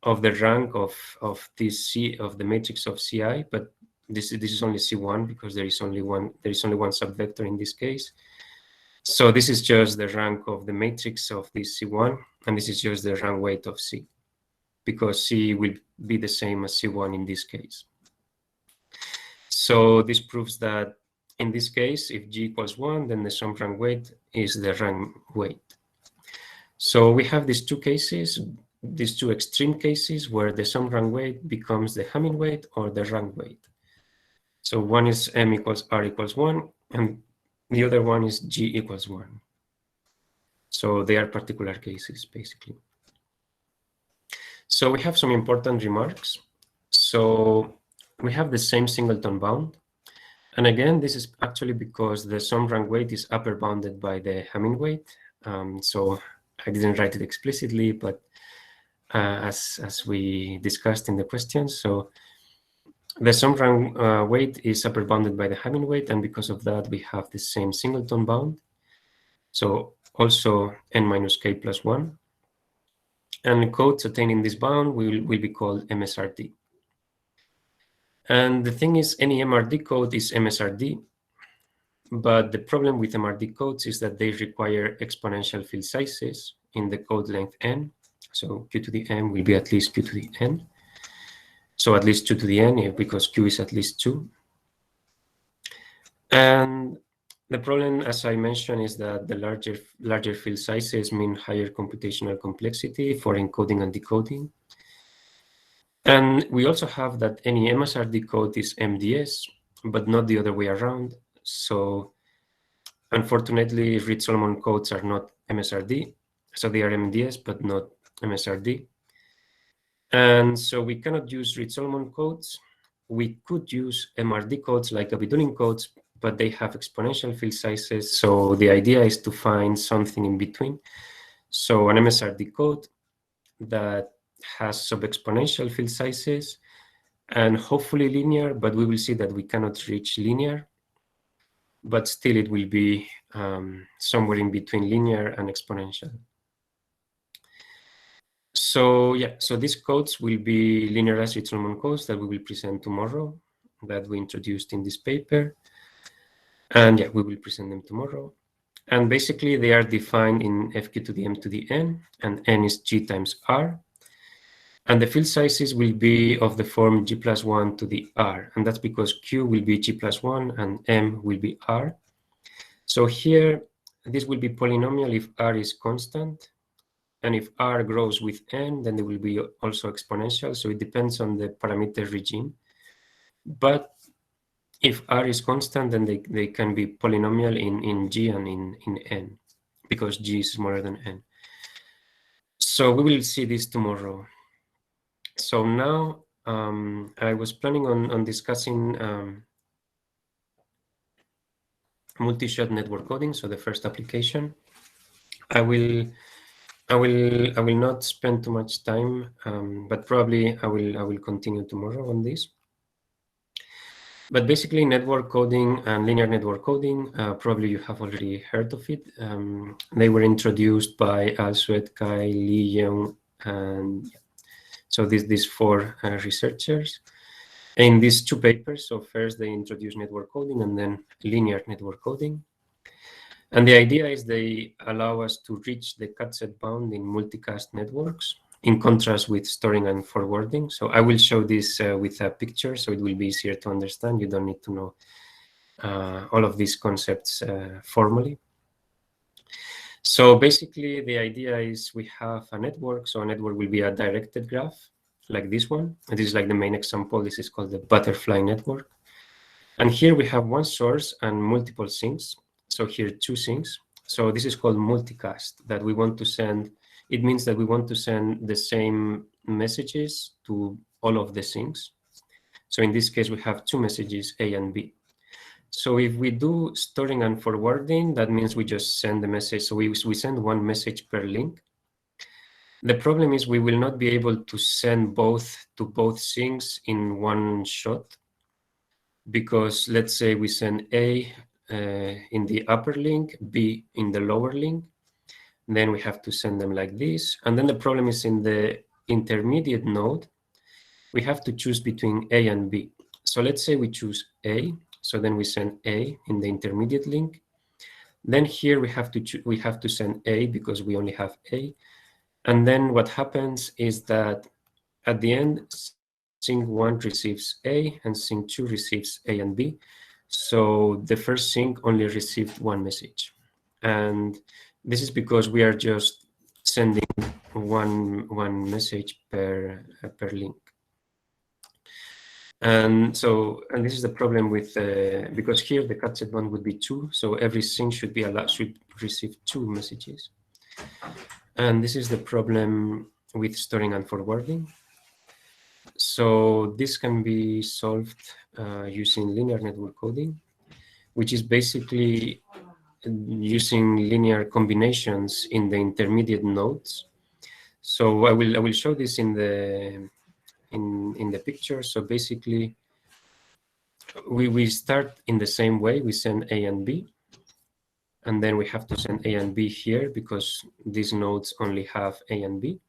of the rank of this C of the matrix of Ci. But this is only C1 because there is only one subvector in this case. So this is just the rank of the matrix of this C1, and this is just the rank weight of C, because C will be the same as C1 in this case. So this proves that in this case, if G equals 1, then the sum rank weight is the rank weight. So we have these two cases, these two extreme cases where the sum rank weight becomes the Hamming weight or the rank weight. So one is M equals R equals 1, and the other one is G equals 1. So they are particular cases, basically. So we have some important remarks. So we have the same Singleton bound. And again, this is actually because the sum rank weight is upper bounded by the Hamming weight. So I didn't write it explicitly, but as we discussed in the questions, so the sum rank weight is upper bounded by the Hamming weight, and because of that, we have the same Singleton bound. So also n minus k plus 1. And codes attaining this bound will be called MSRD. And the thing is, any MRD code is MSRD. But the problem with MRD codes is that they require exponential field sizes in the code length n. So q to the m will be at least q to the n. So at least 2 to the n, because q is at least 2. And the problem, as I mentioned, is that the larger field sizes mean higher computational complexity for encoding and decoding. And we also have that any MSRD code is MDS, but not the other way around. So unfortunately, Reed-Solomon codes are not MSRD. So they are MDS, but not MSRD. And so we cannot use Reed-Solomon codes. We could use MRD codes like Gabidulin codes, but they have exponential field sizes. So the idea is to find something in between. So an MSRD code that has sub-exponential field sizes and hopefully linear, but we will see that we cannot reach linear. But still it will be somewhere in between linear and exponential. So yeah, so these codes will be linearized Reed-Solomon codes that we will present tomorrow, that we introduced in this paper. And yeah, we will present them tomorrow. And basically they are defined in FQ to the M to the N, and N is G times R. And the field sizes will be of the form G plus 1 to the R. And that's because Q will be G plus 1 and M will be R. So here, this will be polynomial if R is constant. And if R grows with N, then they will be also exponential. So it depends on the parameter regime. But if R is constant, then they can be polynomial in G and in N, because G is smaller than N. So we will see this tomorrow. So now I was planning on discussing multishot network coding, so the first application. I will not spend too much time, but probably I will continue tomorrow on this. But basically, network coding and linear network coding, probably you have already heard of it. They were introduced by Al-Sued, Kai, Li Yeung, and so these four researchers. In these two papers, so first they introduced network coding and then linear network coding. And the idea is they allow us to reach the cut-set bound in multicast networks, in contrast with storing and forwarding. So I will show this with a picture, so it will be easier to understand. You don't need to know all of these concepts formally. So basically, the idea is we have a network. So a network will be a directed graph, like this one. And this is like the main example. This is called the butterfly network. And here we have one source and multiple sinks. So here, two sinks. So this is called multicast, that we want to send. It means that we want to send the same messages to all of the sinks. So in this case, we have two messages, A and B. So if we do storing and forwarding, that means we just send the message. So we send one message per link. The problem is we will not be able to send both to both sinks in one shot, because let's say we send A in the upper link, B in the lower link, then we have to send them like this. And then the problem is in the intermediate node, we have to choose between A and B. So let's say we choose A. So then we send A in the intermediate link. Then here we have to send A because we only have A. And then what happens is that at the end, sync 1 receives A and sync 2 receives A and B. So the first sync only received one message. And this is because we are just sending one message per link. And this is the problem with, because here the cut-set bound would be 2, so every sync should receive 2 messages. And this is the problem with storing and forwarding. So this can be solved using linear network coding, which is basically using linear combinations in the intermediate nodes. So I will show this in the picture. So basically, we start in the same way. We send A and B, and then we have to send A and B here because these nodes only have A and B.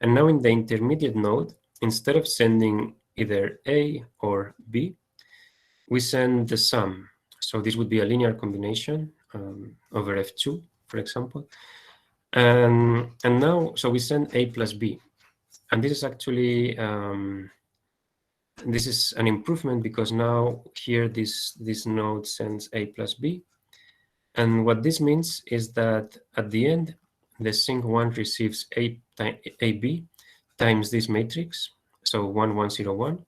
And now in the intermediate node, instead of sending either A or B, we send the sum. So this would be a linear combination over F2, for example. And now, so we send A plus B. And this is actually, this is an improvement because now here this node sends A plus B. And what this means is that at the end, the sync 1 receives AB times this matrix, so 1, 1, 0, 1.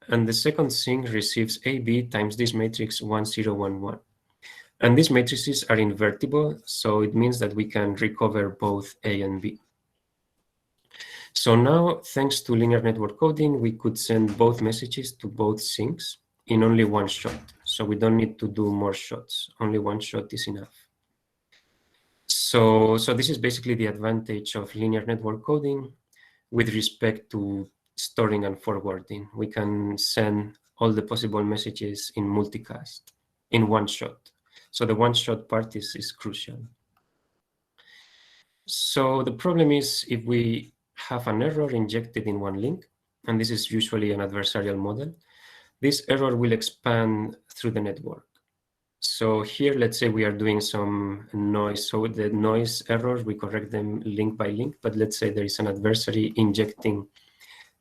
And the second sync receives AB times this matrix 1, 0, 1, 1. And these matrices are invertible, so it means that we can recover both A and B. So now, thanks to linear network coding, we could send both messages to both sinks in only one shot. So we don't need to do more shots. Only one shot is enough. So this is basically the advantage of linear network coding with respect to storing and forwarding. We can send all the possible messages in multicast in one shot. So the one shot part is crucial. So the problem is if we have an error injected in one link, and this is usually an adversarial model, this error will expand through the network. So here, let's say we are doing some noise. So the noise errors, we correct them link by link, but let's say there is an adversary injecting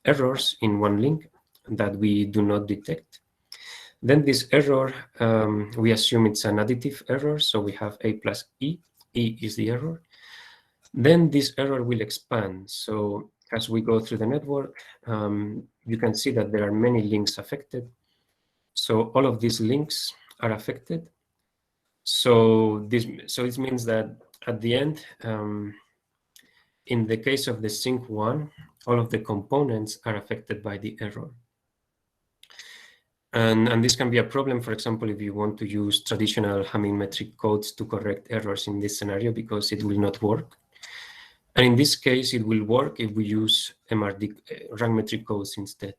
errors in one link that we do not detect. Then this error, we assume it's an additive error. So we have A plus E. E is the error. Then this error will expand. So as we go through the network, you can see that there are many links affected. So all of these links are affected. So this means that at the end, in the case of the sync 1, all of the components are affected by the error. And this can be a problem, for example, if you want to use traditional Hamming metric codes to correct errors in this scenario, because it will not work. And in this case, it will work if we use MRD rank metric codes instead.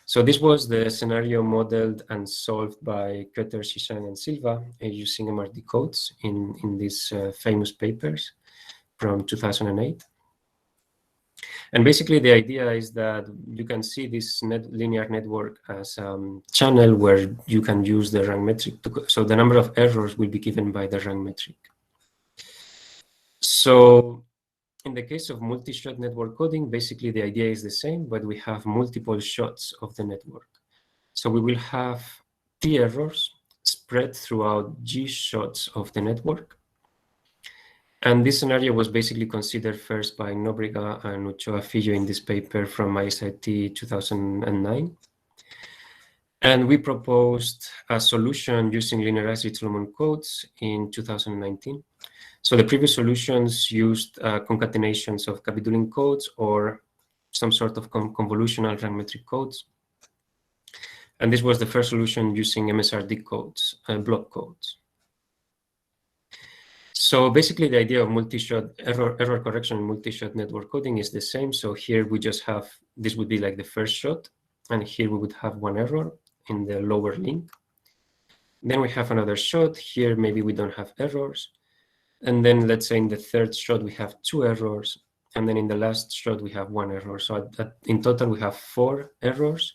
So this was the scenario modeled and solved by Kötter, Shishang, and Silva using MRD codes in these famous papers from 2008. And basically the idea is that you can see this linear network as a channel where you can use the rank metric. So the number of errors will be given by the rank metric. So in the case of multi-shot network coding, basically the idea is the same, but we have multiple shots of the network. So we will have T errors spread throughout G shots of the network. And this scenario was basically considered first by Nobrega and Ochoa Fillo in this paper from ISIT 2009. And we proposed a solution using linearized Reed-Solomon codes in 2019. So the previous solutions used concatenations of Gabidulin codes or some sort of convolutional rank metric codes. And this was the first solution using MSRD codes, block codes. So basically the idea of multi-shot error correction in multi-shot network coding is the same. So here we just have, this would be like the first shot, and here we would have one error in the lower link. Then we have another shot. Here maybe we don't have errors. And then let's say in the third shot we have 2 errors, and then in the last shot we have 1 error. So in total we have 4 errors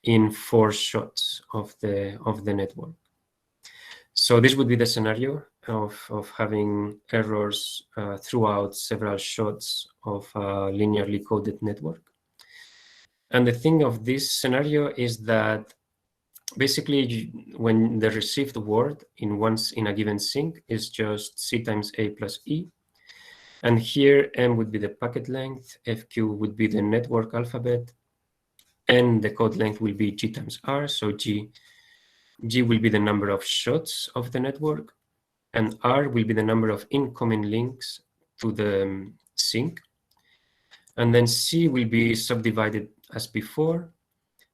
in 4 shots of the network. So this would be the scenario of having errors throughout several shots of a linearly coded network. And the thing of this scenario is that basically when the received word in a given sync is just C times A plus E. And here M would be the packet length, FQ would be the network alphabet, and the code length will be G times R. So G will be the number of shots of the network, and R will be the number of incoming links to the sync. And then C will be subdivided as before,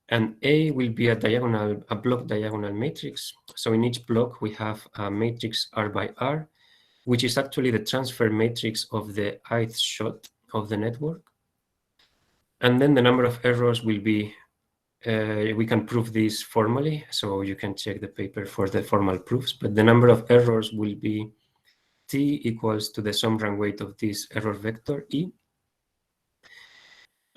and A will be a block diagonal matrix. So in each block we have a matrix R by R, which is actually the transfer matrix of the ith shot of the network. And then the number of errors will be, we can prove this formally, so you can check the paper for the formal proofs, but the number of errors will be T equals to the sum rank weight of this error vector E.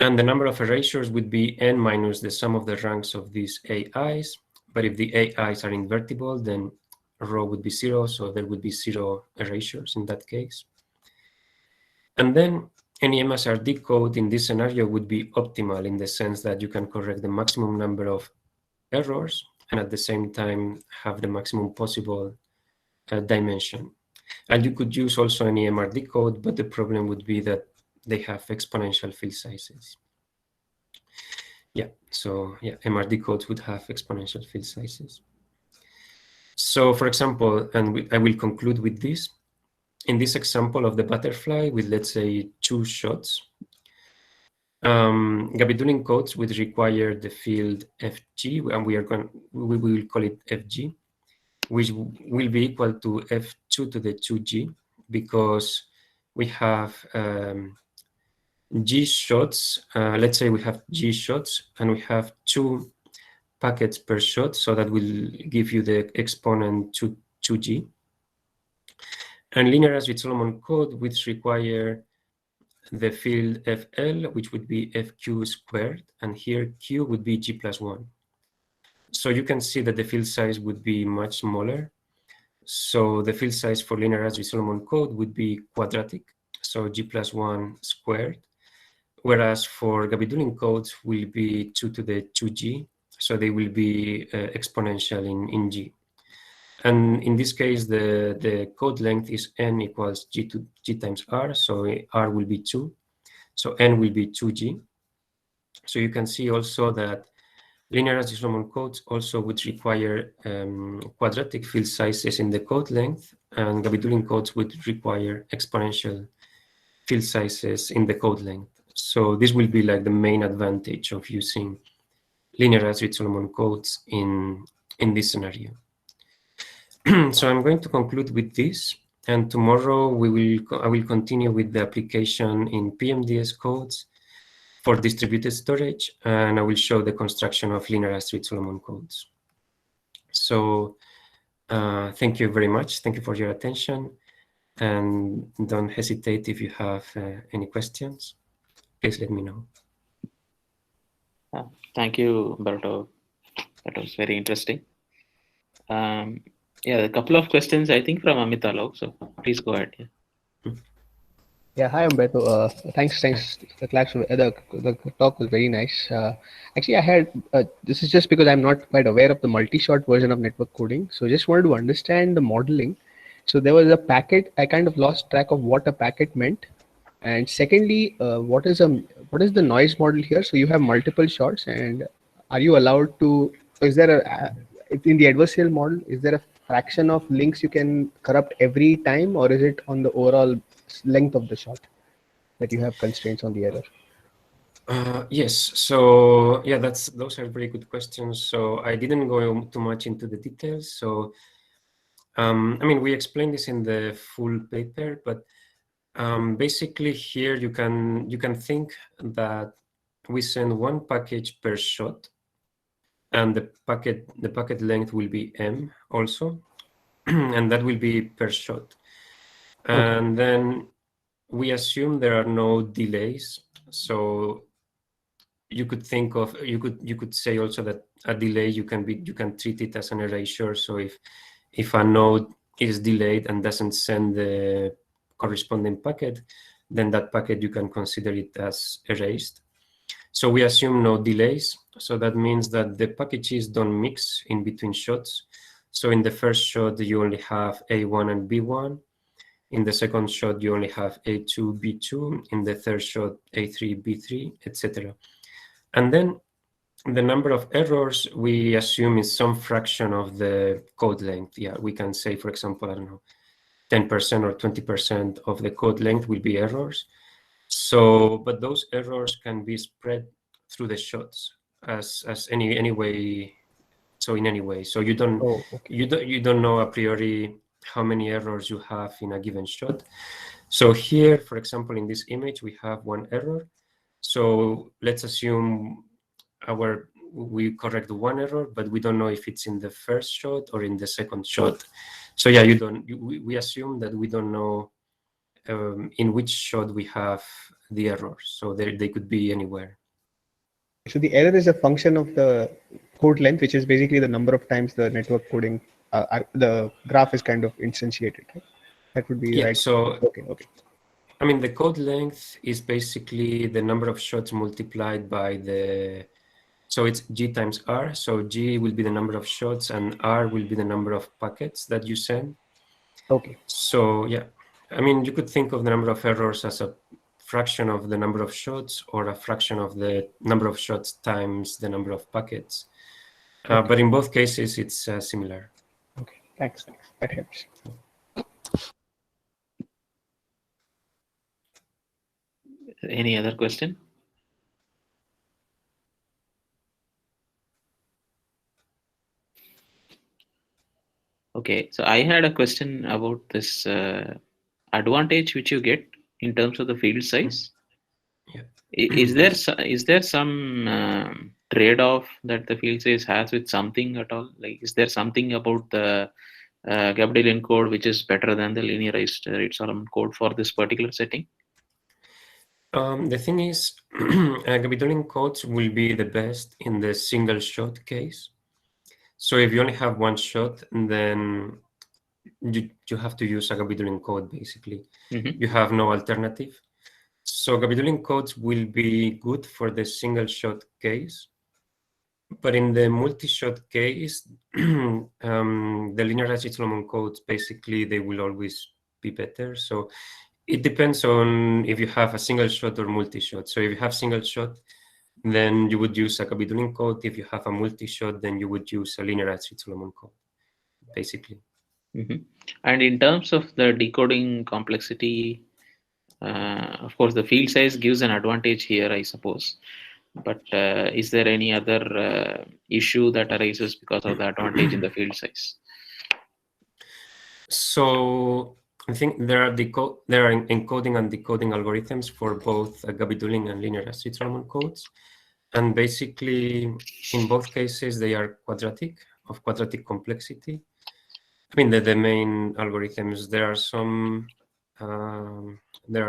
And the number of erasures would be n minus the sum of the ranks of these AIs. But if the AIs are invertible, then rho would be 0, so there would be 0 erasures in that case. And then any MSRD code in this scenario would be optimal in the sense that you can correct the maximum number of errors and at the same time have the maximum possible dimension. And you could use also any MRD code, but the problem would be that they have exponential field sizes. Yeah, so yeah, MRD codes would have exponential field sizes. So for example, and I will conclude with this, in this example of the butterfly with, let's say, 2 shots, Gabidulin codes would require the field FG, and we will call it FG, which will be equal to F2 to the 2G, because we have G shots. Let's say we have G shots and we have 2 packets per shot, so that will give you the exponent 2G. And linearized Reed-Solomon code which require the field FL, which would be FQ squared, and here Q would be G plus 1. So you can see that the field size would be much smaller. So the field size for linearized Reed-Solomon code would be quadratic, so G plus 1 squared, whereas for Gabidulin codes will be 2 to the 2G, so they will be exponential in G. And in this case, the code length is n equals G times R, so R will be 2, so n will be 2G. So you can see also that linearized Reed-Solomon codes also would require quadratic field sizes in the code length, and Gabidulin codes would require exponential field sizes in the code length. So this will be like the main advantage of using linearized Reed-Solomon codes in this scenario. So I'm going to conclude with this, and tomorrow I will continue with the application in PMDS codes for distributed storage, and I will show the construction of linearized Reed-Solomon codes. So thank you very much. Thank you for your attention, and don't hesitate if you have any questions. Please let me know. Thank you, Umberto. That was very interesting. Yeah, a couple of questions, I think, from Amit Alok. So please go ahead. Yeah. Yeah, hi Umberto. Thanks. The class, the talk was very nice. Actually, I had this is just because I'm not quite aware of the multi-shot version of network coding. So just wanted to understand the modeling. So there was a packet. I kind of lost track of what a packet meant. And secondly, what is the noise model here? So you have multiple shots, and are you allowed to? Is there a in the adversarial model? Is there a fraction of links you can corrupt every time, or is it on the overall length of the shot that you have constraints on the error? Yes. So yeah, those are very good questions. So I didn't go too much into the details. So I mean, we explained this in the full paper, but basically here you can think that we send one package per shot, and the packet length will be m also, and that will be per shot. Okay. And then we assume there are no delays. So you could think of you could say also that a delay you can treat it as an erasure. So if a node is delayed and doesn't send the corresponding packet, then that packet you can consider it as erased. So we assume no delays. So that means that the packages don't mix in between shots. So in the first shot you only have A1 and B1. In the second shot you only have A2, B2. In the third shot A3, B3, etc. And then the number of errors we assume is some fraction of the code length. Yeah, we can say, for example, I don't know, 10% or 20% of the code length will be errors. So, but those errors can be spread through the shots as any way. So in any way, so you don't you don't know a priori how many errors you have in a given shot. So here, for example, in this image, we have one error. So let's assume we correct one error, but we don't know if it's in the first shot or in the second shot. So yeah, we assume that we don't know in which shot we have the error. So they could be anywhere. So the error is a function of the code length, which is basically the number of times the network coding, the graph is kind of instantiated. Right? That would be right. So okay. I mean, the code length is basically the number of shots multiplied by so it's G times R. So G will be the number of shots and R will be the number of packets that you send. Okay. So yeah, I mean, you could think of the number of errors as a fraction of the number of shots or a fraction of the number of shots times the number of packets. Okay. But in both cases, it's similar. Okay, thanks. That helps. Any other question? Okay, so I had a question about this advantage which you get in terms of the field size. Yeah. Is there some trade-off that the field size has with something at all? Like, is there something about the Gabidulin code which is better than the linearized Reed-Solomon code for this particular setting? The thing is, Gabidulin codes will be the best in the single shot case. So if you only have one shot, then you have to use a Gabidulin code, basically. Mm-hmm. You have no alternative. So Gabidulin codes will be good for the single shot case. But in the multi-shot case, the linearized Reed-Solomon codes, basically, they will always be better. So it depends on if you have a single shot or multi-shot. So if you have single shot, then you would use a Gabidulin code. If you have a multi-shot, then you would use a linearized Reed-Solomon code, basically. Mm-hmm. And in terms of the decoding complexity, of course, the field size gives an advantage here, I suppose. But is there any other issue that arises because of the advantage in the field size? So I think there are encoding and decoding algorithms for both Gabidulin and Linearized Reed Solomon codes, and basically in both cases they are quadratic, of quadratic complexity. I mean, the main algorithms, there are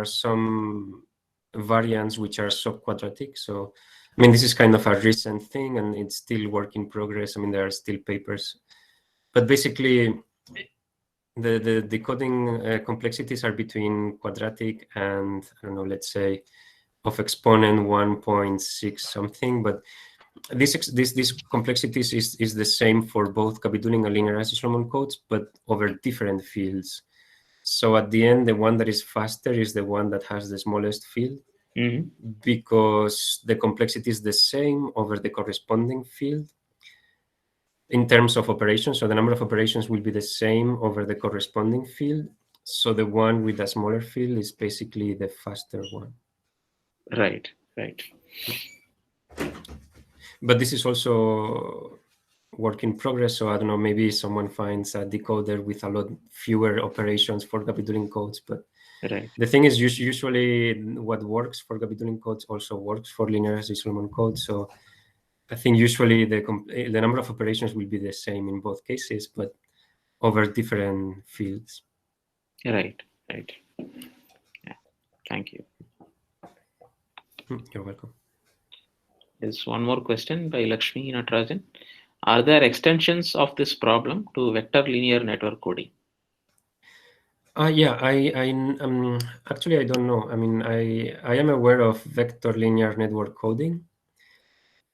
some variants which are subquadratic. So, I mean, this is kind of a recent thing, and it's still work in progress. I mean, there are still papers, but basically, the decoding complexities are between quadratic and, I don't know, let's say, of exponent 1.6 something, but this complexities is the same for both Gabidulin and Linearized Solomon codes, but over different fields. So at the end, the one that is faster is the one that has the smallest field, because the complexity is the same over the corresponding field in terms of operations. So the number of operations will be the same over the corresponding field. So the one with the smaller field is basically the faster one. Right. But this is also work in progress. So I don't know, maybe someone finds a decoder with a lot fewer operations for Gabidulin codes. But the thing is, usually what works for Gabidulin codes also works for Linearized Solomon codes. So I think usually the number of operations will be the same in both cases, but over different fields. Right. Yeah. Thank you. You're welcome. There's one more question by Lakshmi Natarajan. Are there extensions of this problem to vector linear network coding? Yeah, actually I don't know. I mean, I am aware of vector linear network coding,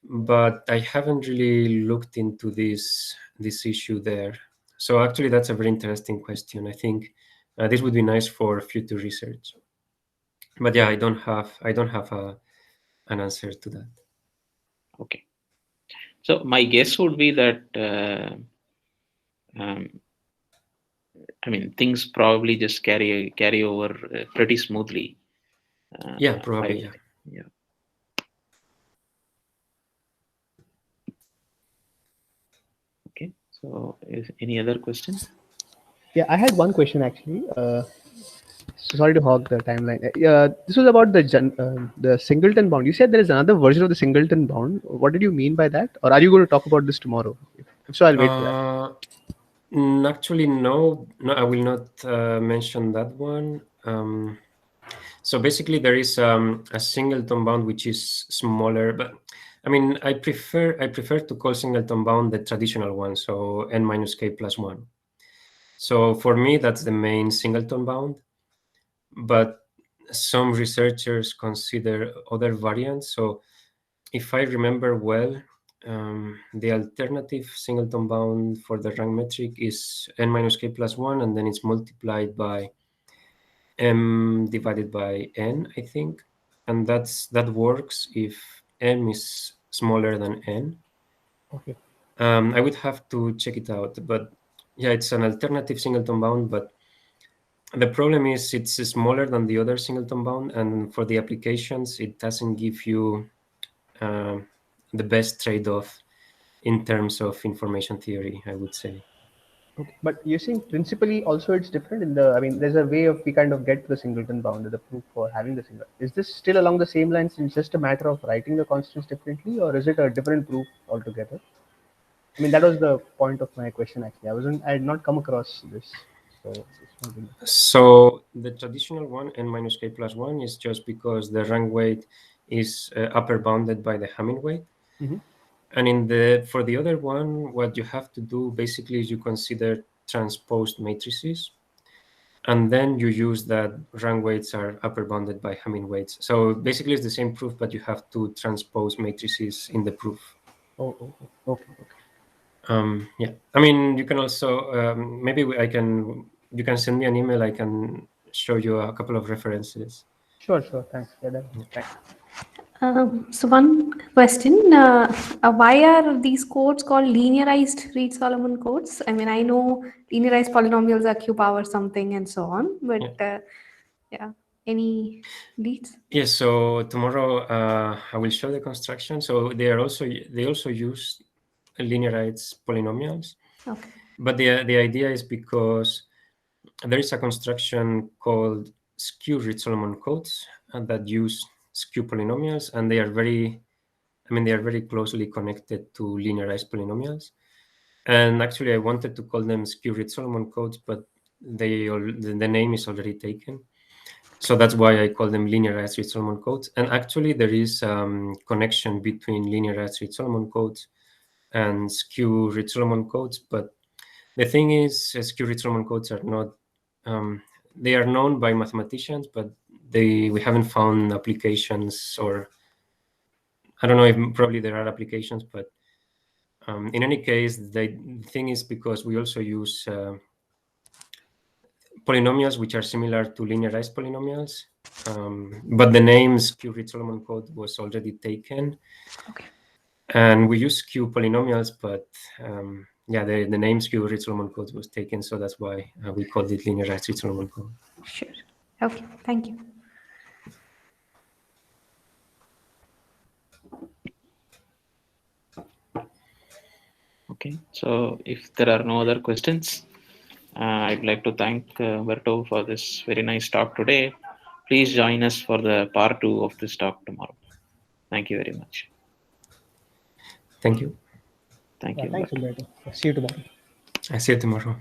but I haven't really looked into this issue there. So actually, that's a very interesting question. I think this would be nice for future research. But yeah, I don't have an answer to that. Okay. So my guess would be that I mean, things probably just carry over pretty smoothly. Yeah, probably. Yeah. Okay. So, is any other question? Yeah, I had one question actually. So sorry to hog the timeline. This was about the Singleton Bound. You said there is another version of the Singleton Bound. What did you mean by that? Or are you going to talk about this tomorrow? If so, I'll wait for that. Actually, no, I will not mention that one. So basically, there is a Singleton Bound which is smaller, but I mean, I prefer to call Singleton Bound the traditional one, so n minus k plus 1. So for me, that's the main Singleton Bound. But some researchers consider other variants. So if I remember well, the alternative Singleton Bound for the rank metric is n minus k plus 1, and then it's multiplied by m divided by n, I think. And that works if m is smaller than n. Okay. I would have to check it out. But yeah, it's an alternative Singleton Bound, but the problem is it's smaller than the other Singleton Bound, and for the applications, it doesn't give you the best trade-off in terms of information theory, I would say. Okay. But you're saying principally also it's different in the, I mean, there's a way of we kind of get to the Singleton Bound, the proof for having the Singleton. Is this still along the same lines? It's just a matter of writing the constants differently, or is it a different proof altogether? I mean, that was the point of my question actually. I had not come across this. So the traditional one, n minus k plus 1, is just because the rank weight is upper bounded by the Hamming weight. And for the other one, what you have to do basically is you consider transposed matrices, and then you use that rank weights are upper bounded by Hamming weights. So basically it's the same proof, but you have to transpose matrices in the proof. Okay. Yeah, I mean, you can also maybe you can send me an email. I can show you a couple of references. Sure. Thanks. Thanks. So one question, why are these codes called linearized Reed Solomon codes? I mean, I know linearized polynomials are q power something and so on, but any leads? Yes, so tomorrow I will show the construction. So they also use linearized polynomials. Okay. But the idea is because there is a construction called skew Reed-Solomon codes that use skew polynomials, and they are very closely connected to linearized polynomials. And actually, I wanted to call them skew Reed-Solomon codes, but the name is already taken. So that's why I call them linearized Reed-Solomon codes. And actually, there is connection between linearized Reed-Solomon codes and skew Reed-Solomon codes. But the thing is, skew Reed-Solomon codes are not, they are known by mathematicians, but we haven't found applications, or I don't know if probably there are applications, but in any case, the thing is because we also use polynomials which are similar to linearized polynomials, but the name skew Reed-Solomon code was already taken. Okay. And we use skew polynomials, but yeah, the name skew Reed-Solomon code was taken, so that's why we called it linearized Reed-Solomon code. Sure. Okay. Thank you. Okay, so if there are no other questions, I'd like to thank Umberto for this very nice talk today. Please join us for the part 2 of this talk tomorrow. Thank you very much. Thank you. Thank you. Thanks, Umberto. See you tomorrow. I see you tomorrow.